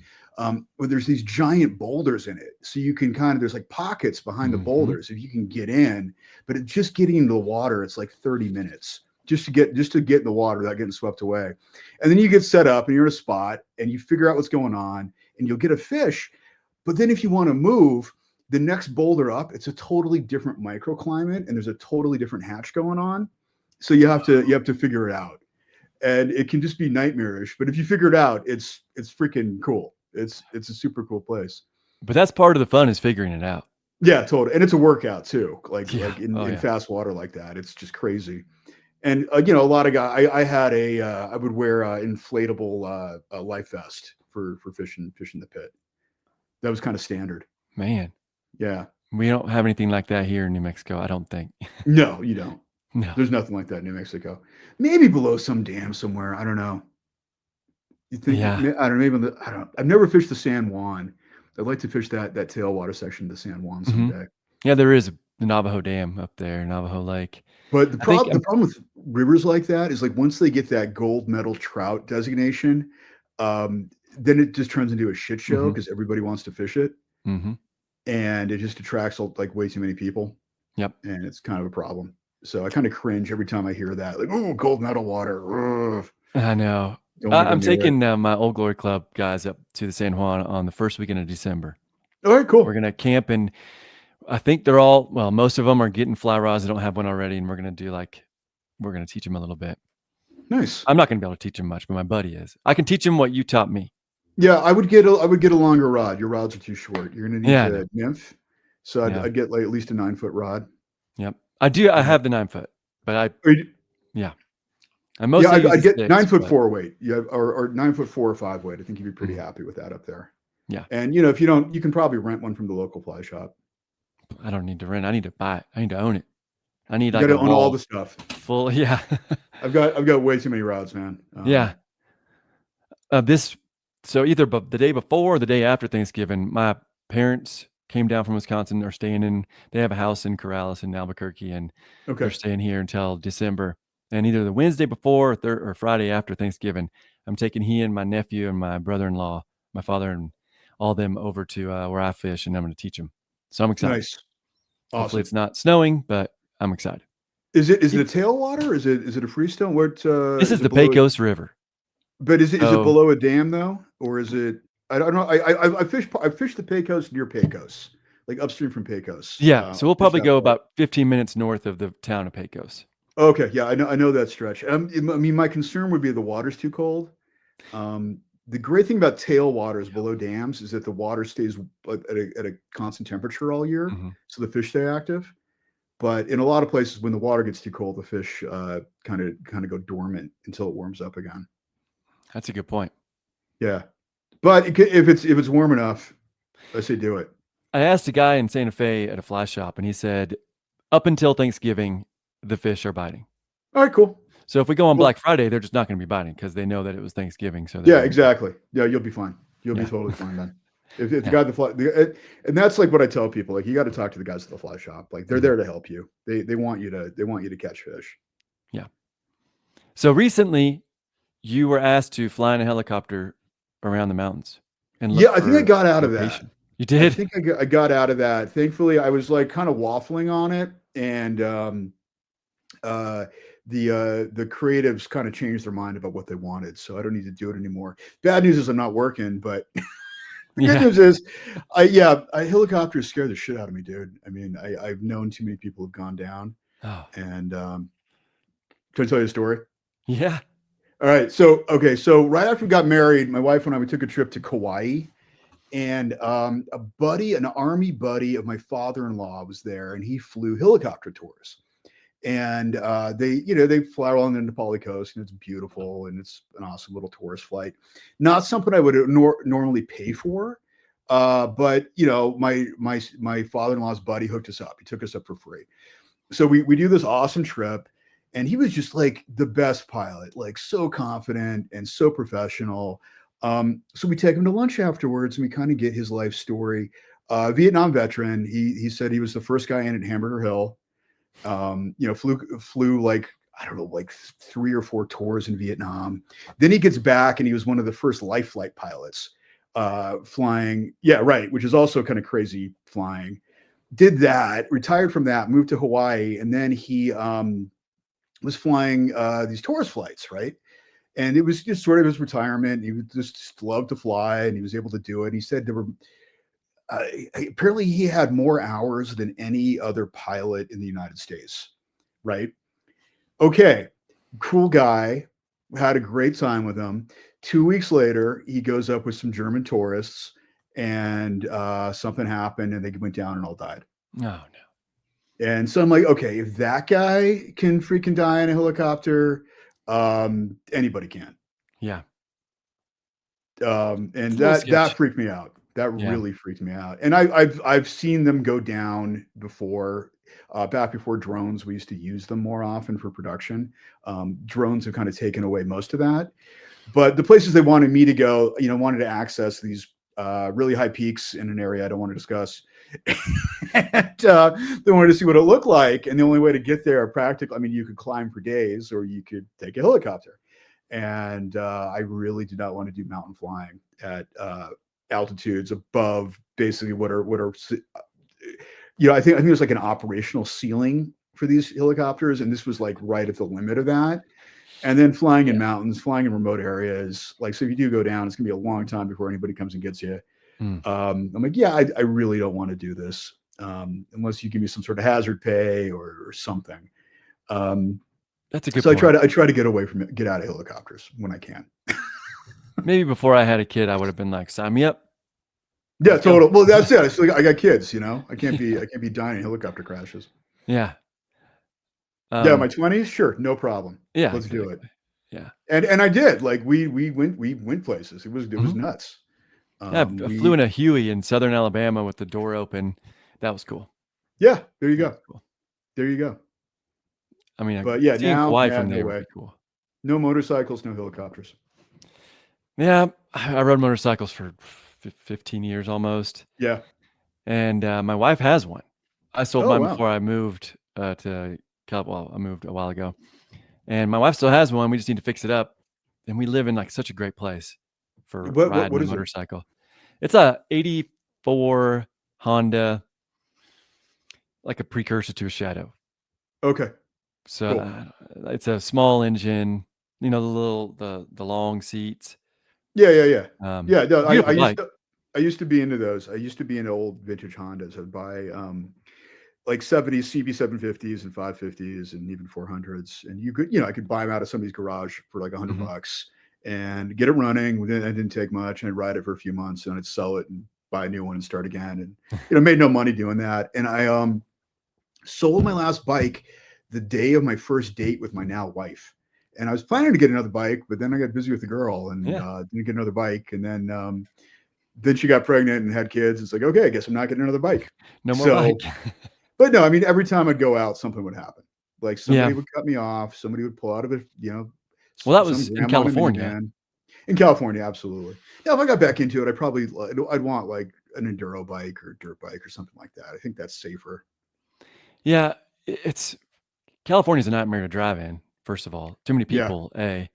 where there's these giant boulders in it. So you can kind of there's like pockets behind the
Mhm.
boulders if you can get in. But just getting into the water, it's like 30 minutes just to get in the water without getting swept away. And then you get set up and you're in a spot and you figure out what's going on and you'll get a fish. But then if you want to move, the next boulder up, it's a totally different microclimate and there's a totally different hatch going on. So you have to figure it out. And it can just be nightmarish, but if you figure it out, it's freaking cool. It's a super cool place.
But that's part of the fun is figuring it out.
Yeah, totally. And it's a workout too. Like
Yeah.
like in,
Oh,
in
yeah.
fast water like that. It's just crazy. And a lot of guys. I had I would wear inflatable life vest for fishing the pit. That was kind of standard.
Man,
Yeah.
we don't have anything like that here in New Mexico, I don't think.
No, you don't.
No.
There's nothing like that in New Mexico. Maybe below some dam somewhere. I don't know. You think?
Yeah.
I don't know. Maybe I don't. I've never fished the San Juan. I'd like to fish that tailwater section of the San Juan
Mhm.
someday.
Yeah, there is the Navajo Dam up there, Navajo Lake.
But the
I think
problem the problem with rivers like that is like once they get that gold medal trout designation, um, then it just turns into a shit show
Mhm.
because everybody wants to fish it,
Mhm.
and it just attracts like way too many people,
Yep.
and it's kind of a problem. So I kind of cringe every time I hear that, like, oh, gold medal water. Ugh,
I know.
don't want to go
I'm
near it.
taking, my Old Glory Club guys up to the San Juan on the first weekend of December.
All right,
We're
cool,
gonna camp, and I think they're all well, most of them are getting fly rods, they don't have one already, and we're gonna teach them a little bit.
nice.
I'm not gonna be able to teach them much, but my buddy is. I can teach him what you taught me.
Yeah, I would get a longer rod. Your rods are too short. You're gonna need
Yeah, I know.
to nymph. So I'd,
Yeah.
I'd get like at least a 9 foot rod.
Yep. I
Uh,
have the 9 foot, but
or you-
yeah. I
yeah,
mostly
I'd,
use
I'd
a
get
6,
9 foot
but
4 weight. Yeah, or 9 foot 4 or 5 weight. I think you'd be pretty
mhm.
happy with that up there.
Yeah.
And if you don't, you can probably rent one from the local fly shop.
I don't need to rent, I need to buy it. I need to own it. I need
You
like
got
a
to own all
wall
the stuff.
full yeah.
I've got way too many rods, man.
Yeah. This so either the day before or the day after Thanksgiving, my parents came down from Wisconsin. They're staying in. They have a house in Corrales in Albuquerque, and they're
Okay,
staying here until December. And either the Wednesday before or Friday after Thanksgiving, I'm taking he and my nephew and my brother-in-law, my father, and all them over to where I fish, and I'm going to teach them. So I'm excited.
nice,
Hopefully,
awesome.
it's not snowing, but I'm excited.
Is it
You-
a tailwater? Is it a freestone? What
This is
is it
the
below?
Pecos River.
But is it
So
below a dam though, or is it? I don't know. I fished the Pecos near Pecos, like upstream from Pecos.
yeah,
I
so we'll
fished
probably
that
go
part.
about 15 minutes north of the town of Pecos.
Okay, yeah, I know that stretch. I mean, my concern would be the water's too cold. Um, the great thing about tailwaters below dams is that the water stays at a constant temperature all year,
Mhm.
so the fish stay active. But in a lot of places, when the water gets too cold, the fish kind of go dormant until it warms up again.
That's a good point.
Yeah, but if it's warm enough, I say do it.
I asked a guy in Santa Fe at a fly shop, and he said, up until Thanksgiving, the fish are biting.
All right, cool.
So if we go on
Well,
Black Friday, they're just not going to be biting because they know that it was Thanksgiving, so they're
yeah,
going to.
exactly. Yeah, you'll be fine. You'll be
Yeah,
totally fine then. If the
yeah,
guy at the fly, and that's like what I tell people. Like you got to talk to the guys at the fly shop. Like they're
mhm,
there to help you. They want you to catch fish.
yeah. So recently, you were asked to fly in a helicopter around the mountains and
Yeah,
look
I think I
for
got out of that.
location. You
I
did?
think I got out of that. Thankfully, I was like kind of waffling on it, and uh, the creatives kind of changed their mind about what they wanted, so I don't need to do it anymore. Bad news is I'm not working, but the good
Yeah.
news is, helicopters scare the shit out of me, dude. I mean, I've known too many people who've gone down,
Oh,
and can I tell you a story?
yeah.
All right, so okay, so right after we got married, my wife and I we took a trip to Kauai, and an army buddy of my father-in-law was there, and he flew helicopter tours. And they fly along the Nepali coast, and it's beautiful, and it's an awesome little tourist flight. Not something I would normally pay for, but my father-in-law's buddy hooked us up. He took us up for free. So we do this awesome trip, and he was just like the best pilot, like so confident and so professional. So we take him to lunch afterwards, and we kind of get his life story. Vietnam veteran. He said he was the first guy in at Hamburger Hill. Flew like I don't know, like 3 or 4 tours in Vietnam. Then he gets back and he was one of the first life flight pilots flying. Yeah, right. Which is also kind of crazy flying. Did that, retired from that, moved to Hawaii, and then he was flying these tourist flights, right? And it was just sort of his retirement. He would just loved to fly, and he was able to do it. And he said there were apparently he had more hours than any other pilot in the United States, right? Okay, cool guy, had a great time with him. 2 weeks later, he goes up with some German tourists, and something happened, and they went down and all died.
Oh no.
And so I'm like, okay, if that guy can freaking die in a helicopter, anybody can.
Yeah.
And
It's a little
that
sketch.
freaked me out. That
Yeah.
really freaked me out. And I've seen them go down before. Back before drones, we used to use them more often for production. Drones have kind of taken away most of that. But the places they wanted me to go, wanted to access these really high peaks in an area I don't want to discuss. And they wanted to see what it looked like. And the only way to get there practically, I mean, you could climb for days or you could take a helicopter. And I really did not want to do mountain flying at altitudes above basically what are I think it was like an operational ceiling for these helicopters, and this was like right at the limit of that. And then flying in
Yeah.
mountains, flying in remote areas, like so if you do go down, it's gonna be a long time before anybody comes and gets you.
Mm.
I'm like, yeah, I really don't want to do this unless you give me some sort of hazard pay or something. Um,
That's a good
so
point.
I try to get out of helicopters when I can.
Maybe before I had a kid, I would have been like, sign me up.
Yeah,
Let's go.
total. Well, that's it. It's like I got kids, I can't be dying in helicopter crashes.
Yeah.
Yeah, my
Um,
20s, sure, no problem.
yeah,
Let's do it.
exactly. Yeah.
And I did. Like we went places. It was
Mhm.
nuts.
Yeah, I flew
We
in a Huey in Southern Alabama with the door open. That was cool.
Yeah, there you
That
go.
was cool.
There you go.
I mean,
But yeah,
seeing
now,
Kauai
yeah,
from
no
there would
way.
be cool.
No motorcycles, no helicopters.
Yeah, I rode motorcycles for 15 years almost,
Yeah.
and my wife has one. I sold
Oh
mine
wow.
before I moved to well, I moved a while ago, and my wife still has one. We just need to fix it up, and we live in like such a great place for
What
riding
what
a
is it?
motorcycle. It's a '84 Honda, like a precursor to a Shadow.
Okay,
So
cool.
it's a small engine, the long seats.
Yeah.
Um,
Yeah, no, I
Beautiful
used
bike.
to I used to be into those. I used to be into old vintage Hondas. I'd buy like 70s CB750s and 550s and even 400s. And I could buy them out of somebody's garage for like 100
Mhm.
bucks and get it running. It didn't take much. And I'd ride it for a few months and I'd sell it and buy a new one and start again. And, made no money doing that. And I sold my last bike the day of my first date with my now wife. And I was planning to get another bike, but then I got busy with the girl and
Yeah,
didn't get another bike. And then she got pregnant and had kids. It's like, okay, I guess I'm not getting another bike.
no more bike.
So but no, I mean, every time I'd go out, something would happen. Like
Yeah.
somebody would cut me off, somebody would pull out of it,
Well, that
some
was in
grandma in a
California.
minivan. In California, absolutely. Now, if I got back into it, I'd want like an enduro bike or dirt bike or something like that. I think that's safer.
Yeah, it's California's a nightmare to drive in, first of all. Too many
Yeah,
people, A.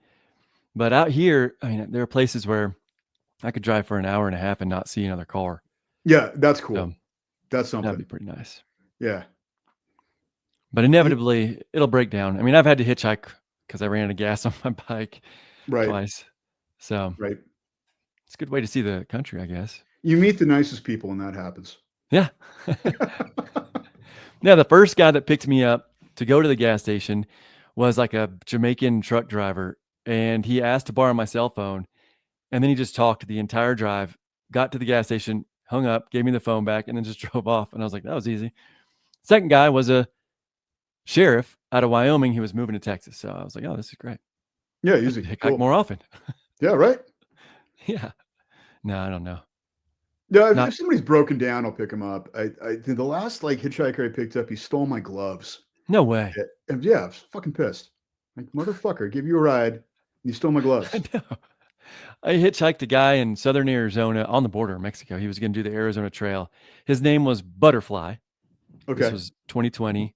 But out here, I mean, there are places where I could drive for an hour and a half and not see another car.
yeah, that's
So
cool. That's
that'd be
something.
pretty nice.
Yeah,
But
You-
inevitably, it'll break down. I mean, I've had to hitchhike because I ran out of gas on my bike
right,
twice. So
right.
it's a good way to see the country, I guess.
You meet the nicest people when that happens.
Yeah. Yeah, the first guy that picked me up to go to the gas station was like a Jamaican truck driver, and he asked to borrow my cell phone, and then he just talked the entire drive, got to the gas station, hung up, gave me the phone back, and then just drove off, and I was like, "That was easy." Second guy was a sheriff out of Wyoming. He was moving to Texas, so I was like, "Oh, this is great.
Yeah,
I should
easy,
hitchhike
cool.
more often."
Yeah, right.
Yeah. No, I don't know.
Yeah, if
Not
somebody's broken down, I'll pick them up. The last like hitchhiker I picked up, he stole my gloves.
no way.
And yeah, I was fucking pissed. Like, motherfucker, give you a ride. And you stole my
I
gloves.
know. I hitchhiked a guy in southern Arizona on the border of Mexico. He was gonna do the Arizona Trail. His name was Butterfly. This
Okay.
was 2020.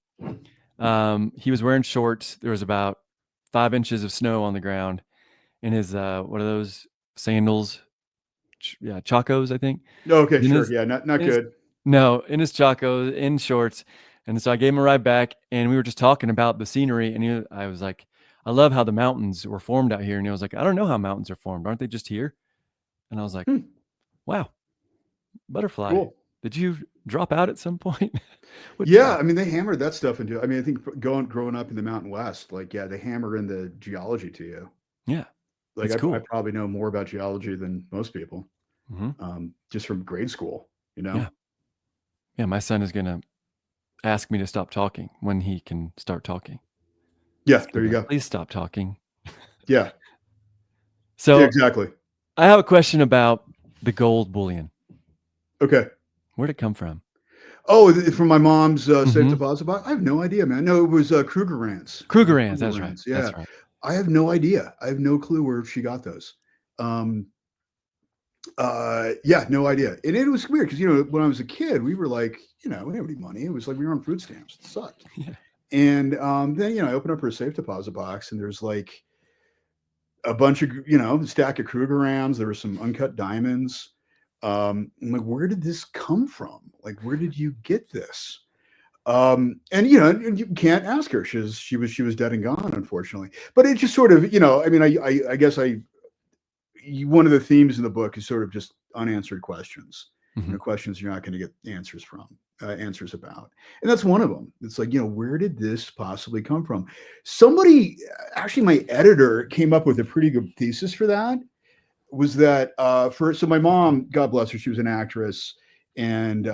He was wearing shorts. There was about 5 inches of snow on the ground in his what are those sandals? Yeah, Chacos, I think.
Okay,
In
sure.
his,
Yeah, not
in his
good.
no, in his Chacos, in shorts. And so I gave him a ride back, and we were just talking about the scenery. And I was like, I love how the mountains were formed out here. And he was like, I don't know how mountains are formed. Aren't they just here? And I was like,
Hmm,
wow, butterfly.
cool.
Did you drop out at some point? What?
Yeah, I mean they hammered that stuff into. I mean, I think growing up in the Mountain West, like yeah, they hammer in the geology to you.
Yeah,
Like
it's
I
cool.
probably know more about geology than most people,
Hmm.
just from grade school. You know?
Yeah, yeah. My son is gonna ask me to stop talking when he can start talking.
Yeah,
He's gonna
there
be
you
like,
go.
please stop talking.
Yeah, yeah,
So
exactly.
I have a question about the gold bullion.
Okay.
Where'd it come from?
Oh, from my mom's safe
Hmm.
deposit box. I have no idea, man. No, it was Krugerrands.
Krugerrands. That's right.
Krugerrands. Yeah,
That's right.
I have no idea. I have no clue where she got those. Um, yeah, no idea. And it was weird because when I was a kid, we were like, we didn't have any money. It was like we were on food stamps. It sucked.
Yeah.
And then I opened up her safe deposit box, and there's like a bunch of stack of Krugerrands. There were some uncut diamonds. I'm like, where did this come from? Like, where did you get this? And you can't ask her. She was dead and gone, unfortunately. But it just sort of, I mean, I guess one of the themes in the book is sort of just unanswered questions.
Hmm.
Questions you're not going to get answers about, and that's one of them. It's like, where did this possibly come from? Somebody, actually, my editor came up with a pretty good thesis for that. Was that so my mom, God bless her, she was an actress and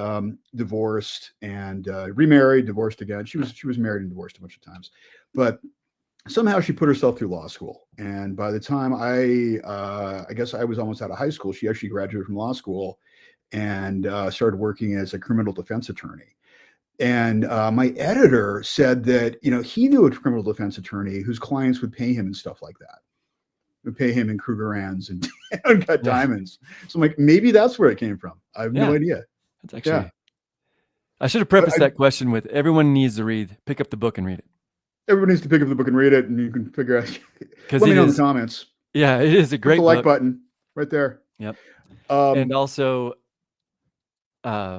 divorced and remarried, divorced again. She was married and divorced a bunch of times, but somehow she put herself through law school. And by the time I guess I was almost out of high school, she actually graduated from law school and started working as a criminal defense attorney. And my editor said that he knew a criminal defense attorney whose clients would pay him and stuff like that. Would pay him in Krugerrands and uncut
Yeah.
diamonds. So I'm like, maybe that's where it came from. I have no
Yeah.
idea.
That's
Yeah,
actually. I should have
but
prefaced that question with everyone needs to pick up the book and read it
everybody needs to pick up the book and read it, and you can figure out.
because
Let me
it
know in the
is.
comments.
Yeah, it is a
Hit the
great
like
book.
button right there.
Yep. And
Um,
also,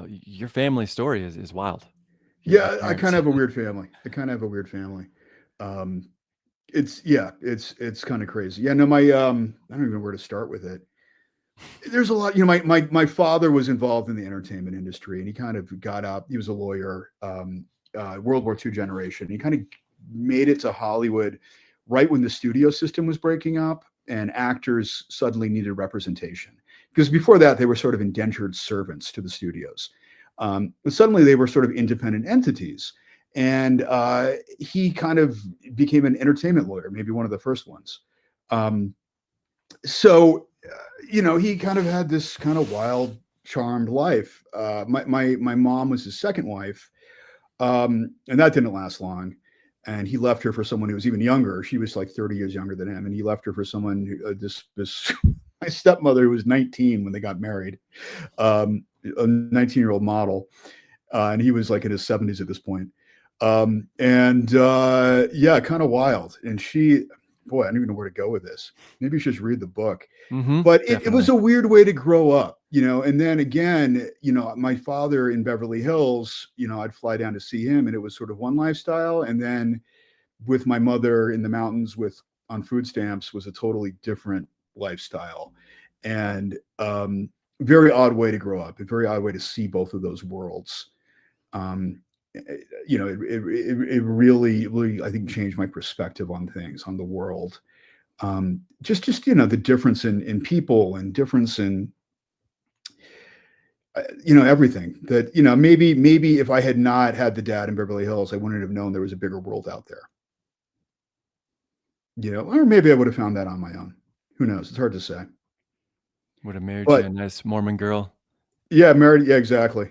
your family story is wild. Your
yeah, I kind
parents.
of have a weird family. Um, it's kind of crazy. Yeah, no, I don't even know where to start with it. There's a lot. My father was involved in the entertainment industry, and he kind of got up. He was a lawyer, World War II generation. He kind of made it to Hollywood right when the studio system was breaking up, and actors suddenly needed representation. Because before that, they were sort of indentured servants to the studios. But suddenly, they were sort of independent entities. And he kind of became an entertainment lawyer, maybe one of the first ones. So he kind of had this kind of wild, charmed life. My mom was his second wife, and that didn't last long. And he left her for someone who was even younger. She was like 30 years younger than him, and he left her for someone this my stepmother who was 19 when they got married, a 19-year-old model, and he was like in his 70s at this point. And yeah, kind of wild. And boy, I don't even know where to go with this. Maybe you should just read the book.
Mm-hmm.
But it was
Definitely.
a weird way to grow up, and then again, my father in Beverly Hills, I'd fly down to see him, and it was sort of one lifestyle. And then with my mother in the mountains on food stamps was a totally different lifestyle. And very odd way to grow up, a very odd way to see both of those worlds. Um, it really, I think, changed my perspective on things, on the world. Just the difference in people and difference in everything that maybe if I had not had the dad in Beverly Hills, I wouldn't have known there was a bigger world out there. Or maybe I would have found that on my own. Who knows? It's hard to say.
Would have married you a
But
nice Mormon girl.
yeah, married. Yeah, exactly.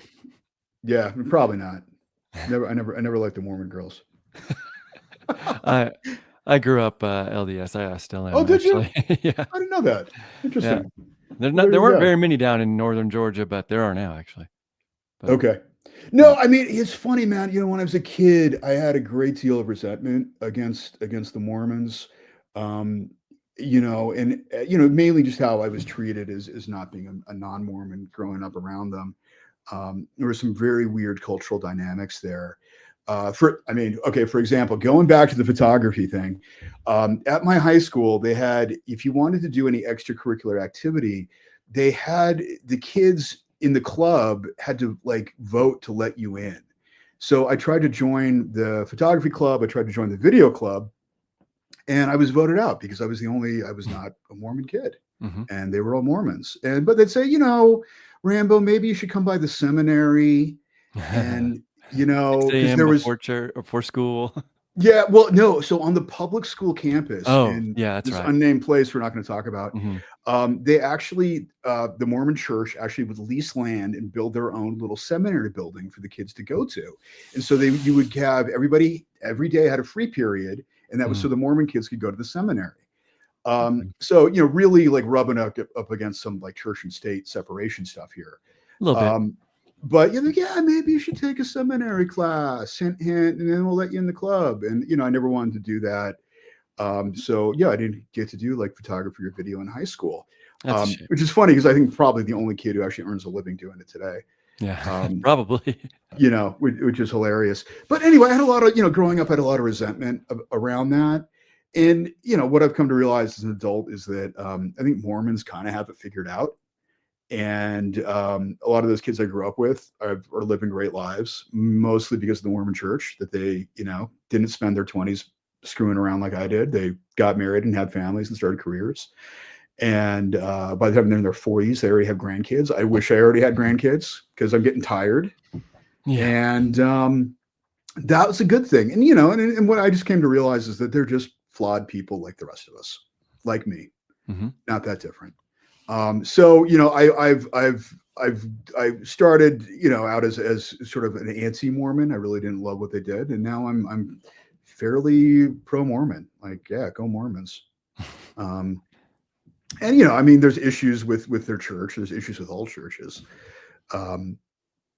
Yeah, probably not. I never liked the Mormon girls.
I I grew up LDS. I still
Oh,
am
did you?
actually. Yeah,
I didn't know that.
yeah.
Interesting.
There's
Well,
not.
there
There
you
weren't
go.
very many down in northern Georgia, but there are now actually. But
Okay. No, I mean, it's funny, man. You know, when I was a kid, I had a great deal of resentment against the Mormons. Um, mainly just how I was treated as not being a non-Mormon growing up around them. There were some very weird cultural dynamics there. For example, going back to the photography thing, at my high school, they had, if you wanted to do any extracurricular activity, they had the kids in the club had to like vote to let you in. So I tried to join the photography club. I tried to join the video club, and I was voted out because I was not a Mormon kid,
Mm-hmm.
and they were all Mormons. But they'd say, Rambo, maybe you should come by the seminary, and
6
because
a.m.
there was.
before church or before school.
Yeah, well, no. So on the public school campus
Oh,
in
yeah, that's
this
right.
unnamed place we're not going to talk about,
Mm-hmm.
they actually, the Mormon church actually would lease land and build their own little seminary building for the kids to go to. And so you would have everybody every day had a free period, and that was
Mm-hmm.
so the Mormon kids could go to the seminary.
Mm-hmm.
So really like rubbing up against some like church and state separation stuff here.
A little bit.
But you're like, yeah, maybe you should take a seminary class, hint, hint, and then we'll let you in the club. And I never wanted to do that. So yeah, I didn't get to do like photography or video in high school,
That's a shame.
which is funny because I think probably the only kid who actually earns a living doing it today.
Yeah,
Um,
probably.
which is hilarious. But anyway, I had a lot of, growing up, I had a lot of resentment around that. And, what I've come to realize as an adult is that I think Mormons kind of have it figured out. And a lot of those kids I grew up with are living great lives, mostly because of the Mormon church, that they, didn't spend their 20s screwing around like I did. They got married and had families and started careers. And by the time they're in their 40s, they already have grandkids. I wish I already had grandkids because I'm getting tired.
Yeah.
And that was a good thing. And, and what I just came to realize is that they're just flawed people like the rest of us, like me,
Mm-hmm.
not that different. So I started out as sort of an anti-Mormon. I really didn't love what they did, and now I'm fairly pro-Mormon. Like, yeah, go Mormons. And I mean, there's issues with their church. There's issues with all churches. Um,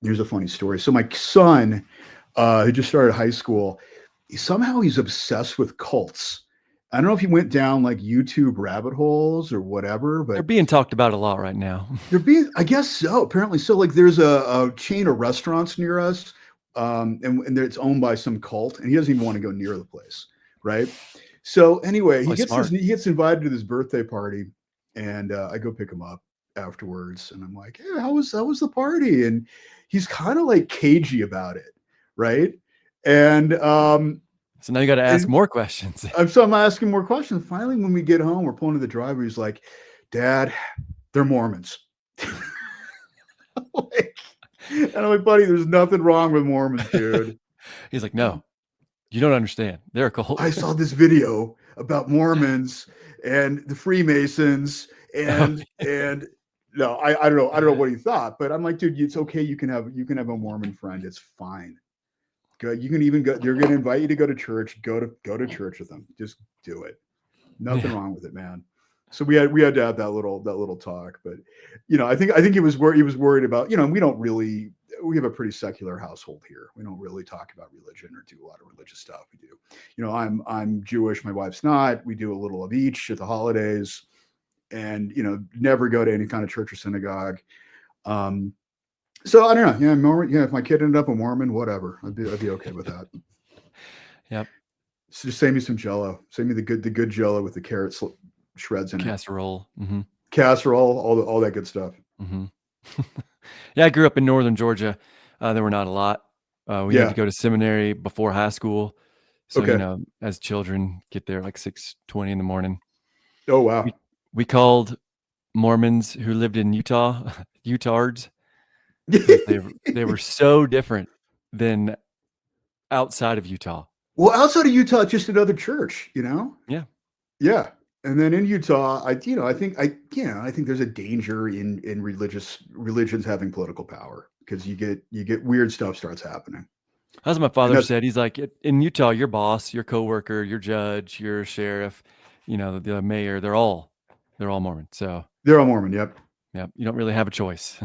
Here's a funny story. So my son, who just started high school, somehow he's obsessed with cults. I don't know if he went down like YouTube rabbit holes or whatever,
They're
but
being talked about a lot right now.
I guess so, apparently. So like there's a chain of restaurants near us, and it's owned by some cult, and he doesn't even want to go near the place, right? So anyway,
Probably smart.
he gets invited to this birthday party, and I go pick him up afterwards, and I'm like, hey, how was the party? And he's kind of like cagey about it, right? And
So now you got to ask
and
more questions.
I'm asking more questions. Finally, when we get home, we're pulling to the driveway. He's like, Dad, they're Mormons. And I'm like, buddy, there's nothing wrong with Mormons, dude.
He's like, no, you don't understand. They're a cult.
I saw this video about Mormons and the Freemasons and no, I don't know. I don't know what he thought, but I'm like, dude, it's okay. You can have a Mormon friend. It's fine. Go, you can even go. They're going to invite you to go to church. Go to church with them. Just do it. Nothing
Yeah.
wrong with it, man. So we had to have that little talk, but I think he was worried about, we have a pretty secular household here. We don't really talk about religion or do a lot of religious stuff. We do, I'm Jewish, my wife's not. We do a little of each at the holidays, and never go to any kind of church or synagogue. So I don't know. Yeah, Mormon. Yeah, if my kid ended up a Mormon, whatever, I'd be okay with that.
Yep.
So just save me some Jello. Save me the good Jello with the carrot shreds in it.
Casserole. Mm-hmm.
Casserole, all that good stuff.
Mm-hmm. Yeah, I grew up in northern Georgia. There were not a lot. We had to
Yeah.
go to seminary before high school. So,
Okay.
as children, get there like 6:20 in the morning.
Oh wow.
We called Mormons who lived in Utah, Utards, because they were so different than outside of Utah.
Well, outside of Utah, just another church.
Yeah.
Yeah. And then in Utah, I think there's a danger in religions having political power because you get weird stuff starts happening.
As my
And
father
that's
said, he's like, in Utah, your boss, your coworker, your judge, your sheriff, the mayor, they're all Mormon. So
they're all Mormon. Yep.
yeah, you don't really have a choice.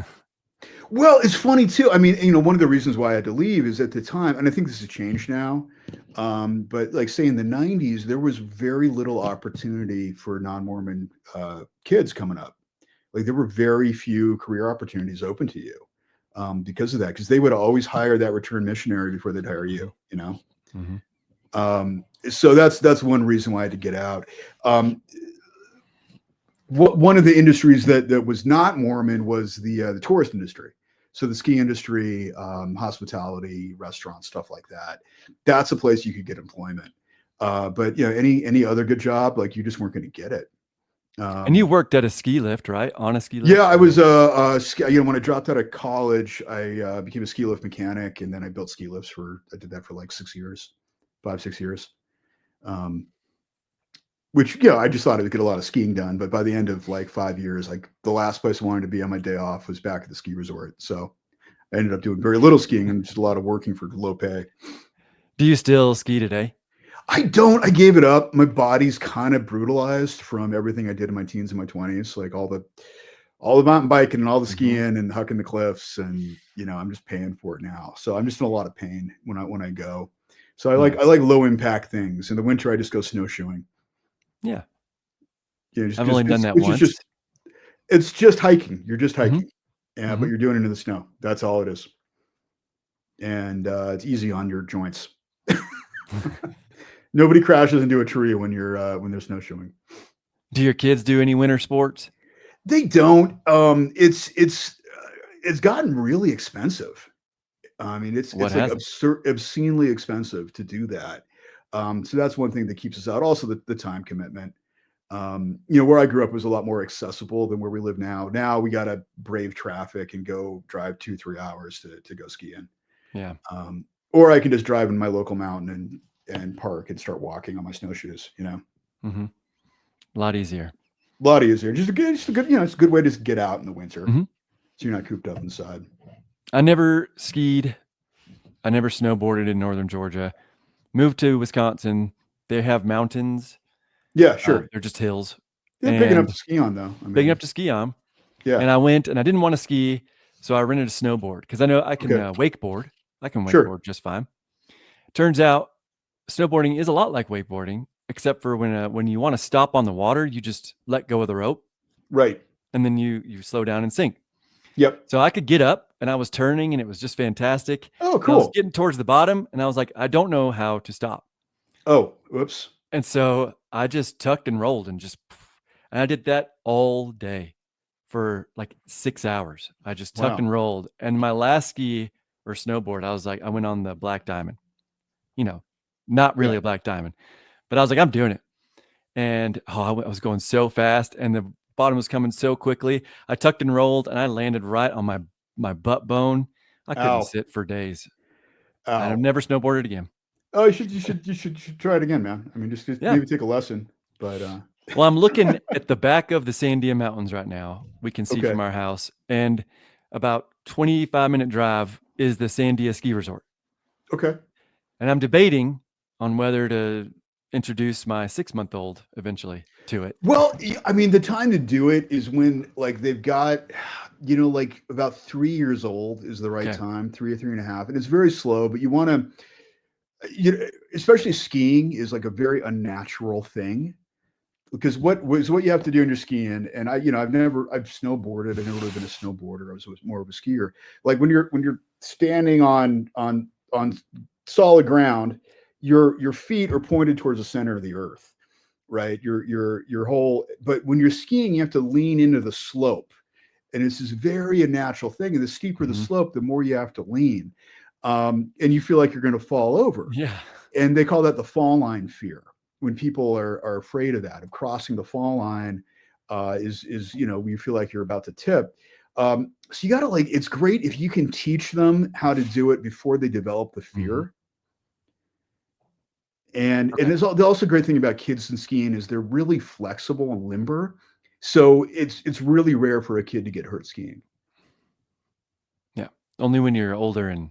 Well, it's funny too. I mean, one of the reasons why I had to leave is at the time, and I think this has changed now. But like say in the '90s, there was very little opportunity for non-Mormon kids coming up. Like there were very few career opportunities open to you because of that. Because they would always hire that return missionary before they'd hire
Mhm.
you. You know.
Mhm.
So that's one reason why I had to get out. Um, one of the industries that was not Mormon was the tourist industry. So the ski industry, hospitality, restaurants, stuff like that. That's a place you could get employment. But any other good job, like you just weren't going to get it.
And you
Um,
worked at a ski lift, right? On a ski
yeah,
lift?
I
Or
was when I dropped out of college, I became a ski lift mechanic, and then I built ski lifts I did that for like 6 years, 5 6 years. Um, which I just thought I would get a lot of skiing done. But by the end of like 5 years, like the last place I wanted to be on my day off was back at the ski resort. So I ended up doing very little skiing and just a lot of working for low pay.
do you still ski today?
I don't. I gave it up. My body's kind of brutalized from everything I did in my teens and my 20s, like all the mountain biking and all the
Mhm.
skiing and hucking the cliffs, and I'm just paying for it now. So I'm just in a lot of pain when I go. So I like
Yeah.
I like low impact things. In the winter, I just go snowshoeing.
Yeah.
Just
I've
because
only done that
which is
once.
just it's just hiking. You're just
Mhm.
hiking. Yeah, but
Mhm.
you're doing it in the snow. That's all it is. And it's easy on your joints. Nobody crashes into a tree when they're snowshoeing.
Do your kids do any winter sports?
They don't. It's gotten really expensive. I mean,
What
it's like
has it?
obscenely expensive to do that. So that's one thing that keeps us out. Also, the time commitment. Where I grew up was a lot more accessible than where we live now. Now we got to brave traffic and go drive 2 3 hours to go skiing.
Yeah.
Um, or I can just drive in my local mountain and park and start walking on my snowshoes.
Mhm. A lot easier.
A lot easier. Just a good, it's a good way to just get out in the winter,
Mhm.
so you're not cooped up inside.
I never skied. I never snowboarded in northern Georgia. Moved to Wisconsin. They have mountains.
Yeah, sure.
They're just hills
They're big enough to
and
ski on, though. I
big enough
mean,
to ski on.
yeah.
And I went and I didn't want to ski, so I rented a snowboard because I know I can
Okay.
wakeboard. I can
Sure.
wakeboard just fine. Turns out snowboarding is a lot like wakeboarding, except for when you want to stop on the water, you just let go of the rope
Right.
and then you slow down and sink.
Yep.
So I could get up and I was turning and it was just fantastic.
Oh,
And I was
cool.
getting towards the bottom and I was like, I don't know how to stop.
Oh, whoops.
And so I just tucked and rolled and and I did that all day for like 6 hours. I just tucked
Wow.
and rolled. And my last ski or snowboard, I was like, I went on the black diamond, you know, not
Yeah.
really a black diamond, but I was like, I'm doing it. And I was going so fast and the bottom was coming so quickly. I tucked and rolled and I landed right on my butt bone. I couldn't
Ow.
sit for days. And I've
Ow.
never snowboarded again.
Oh, you should try it again, man. I mean, just
Yeah.
maybe take a lesson. But
Well, I'm looking at the back of the Sandia Mountains right now. We can see
okay.
from our house, and about 25-minute drive is the Sandia Ski Resort.
Okay.
And I'm debating on whether to introduce my 6-month-old eventually to it.
Well, I mean, the time to do it is when like they've got, like about 3 years old is the right
Okay.
time, 3 or 3.5, and it's very slow. But you want to, especially skiing is like a very unnatural thing because what you have to do when you're skiing, and I've snowboarded. I've never really been a snowboarder. I was more of a skier. Like when you're standing on solid ground, your feet are pointed towards the center of the earth, right? Your whole. But when you're skiing, you have to lean into the slope, and it's this very unnatural thing. And the steeper the
Mhm.
slope, the more you have to lean, and you feel like you're going to fall over.
Yeah.
And they call that the fall line fear. When people are afraid of that, of crossing the fall line, is you feel like you're about to tip. So you got to like, it's great if you can teach them how to do it before they develop the
Mhm.
fear. And
Okay.
the also great thing about kids and skiing is they're really flexible and limber. So it's really rare for a kid to get hurt skiing.
Yeah. Only when you're older and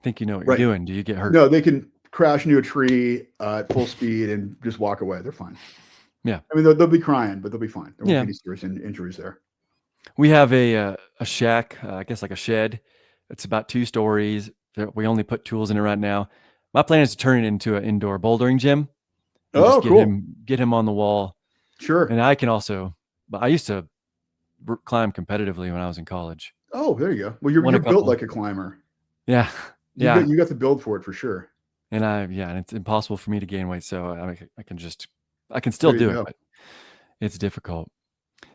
think you know what you're
Right.
doing do you get hurt.
No, they can crash into a tree at full speed and just walk away. They're fine.
Yeah.
I mean, they'll be crying, but they'll be fine. There won't be
Yeah.
any serious injuries there.
We have a a shack, I guess like a shed. It's about 2 stories. We only put tools in it right now. My plan is to turn it into an indoor bouldering gym and just
Oh, cool.
get him on the wall.
Sure.
And I can also, but I used to climb competitively when I was in college.
Oh, there you go. Well,
Won
you're
a
built
couple.
like a climber.
Yeah,
You
yeah,
got the build for it for sure.
and it's impossible for me to gain weight, so I can still
There you
do it,
go.
but it's difficult.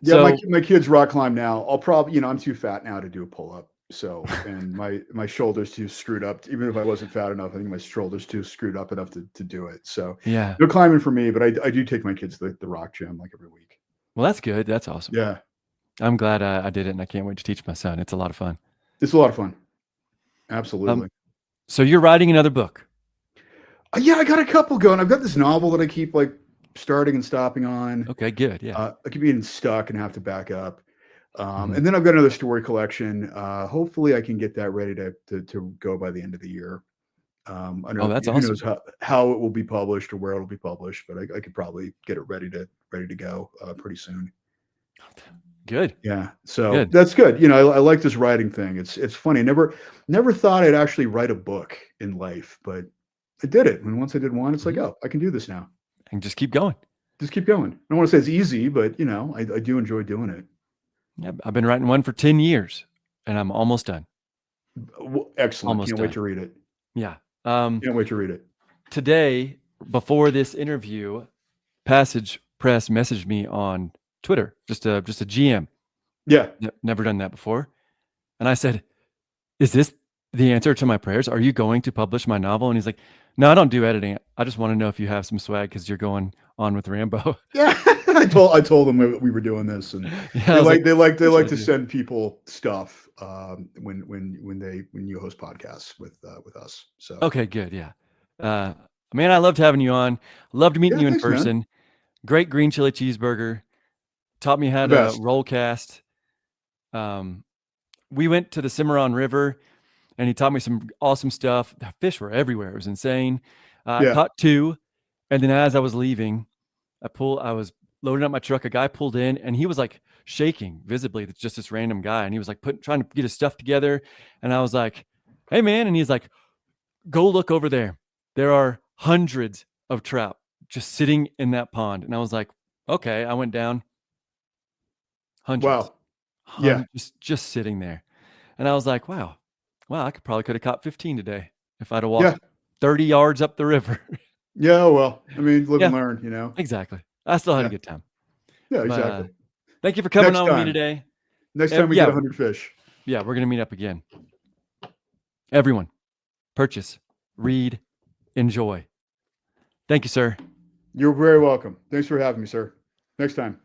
Yeah,
So
my kids rock climb now. I'll probably, I'm too fat now to do a pull up. So, and my shoulders too screwed up. Even if I wasn't fat enough, I think my shoulders too screwed up enough to do it. So,
yeah,
no climbing for me, but I do take my kids to the rock gym like every week.
well, that's good. That's awesome.
Yeah,
I'm glad I did it, and I can't wait to teach my son. It's a lot of fun.
it's a lot of fun.
Um,
Absolutely.
so you're writing another book.
Yeah, I got a couple going. I've got this novel that I keep like starting and stopping on.
Okay, good. Yeah.
I keep getting stuck and have to back up.
Mhm.
And then I've got another story collection. Hopefully, I can get that ready to go by the end of the year. I
Oh,
know
that's
who knows
awesome.
how it will be published or where it'll be published, but I could probably get it ready to go pretty soon.
Good.
Yeah, so
Good.
that's good. I like this writing thing. It's funny. Never thought I'd actually write a book in life, but I did it. And once I did one, it's like,
Mhm.
oh, I can do this now.
And just keep going.
Just keep going. I don't want to say it's easy, but I do enjoy doing it.
Yeah, I've been writing one for 10 years, and I'm almost done.
Excellent.
Almost
Can't wait
done.
to read it.
Yeah. Um,
Can't wait to read it.
today, before this interview, Passage Press messaged me on Twitter, just a GM.
Yeah.
Never done that before. And I said, "Is this the answer to my prayers? Are you going to publish my novel?" And he's like, "No, I don't do editing. I just want to know if you have some swag because you're going on with Rambo."
Yeah. I told them we were doing this, and
Yeah, I was like,
they
"Of course
like
I
to
do."
send people stuff when you host podcasts with us. So
Okay, good. Yeah. Uh, man, I loved having you on. Loved meeting
yeah,
you in
thanks, man.
person. Great green chili cheeseburger. Taught me how
The
to
best.
roll cast. Um, we went to the Cimarron River and he taught me some awesome stuff. The fish were everywhere. It was insane. I
Yeah.
caught two. And then as I was leaving, I was loading up my truck. A guy pulled in and he was like shaking visibly. It's just this random guy. And he was like trying to get his stuff together. And I was like, "Hey man." And he's like, "Go look over there. There are hundreds of trout just sitting in that pond." And I was like, "Okay." I went down, hundreds,
Wow. Yeah.
just sitting there. And I was like, wow, I could have caught 15 today if I'd have
Yeah.
walked 30 yards up the river.
Yeah. Well, I mean, live and
Yeah,
learn.
exactly. I still had a
Yeah.
good time.
Yeah.
But
Exactly.
thank you for coming
Next
on with me
time.
today.
Next time we get
Yeah,
100 fish.
yeah, we're gonna meet up again. Everyone, purchase, read, enjoy. Thank you, sir.
You're very welcome. Thanks for having me, sir. Next time.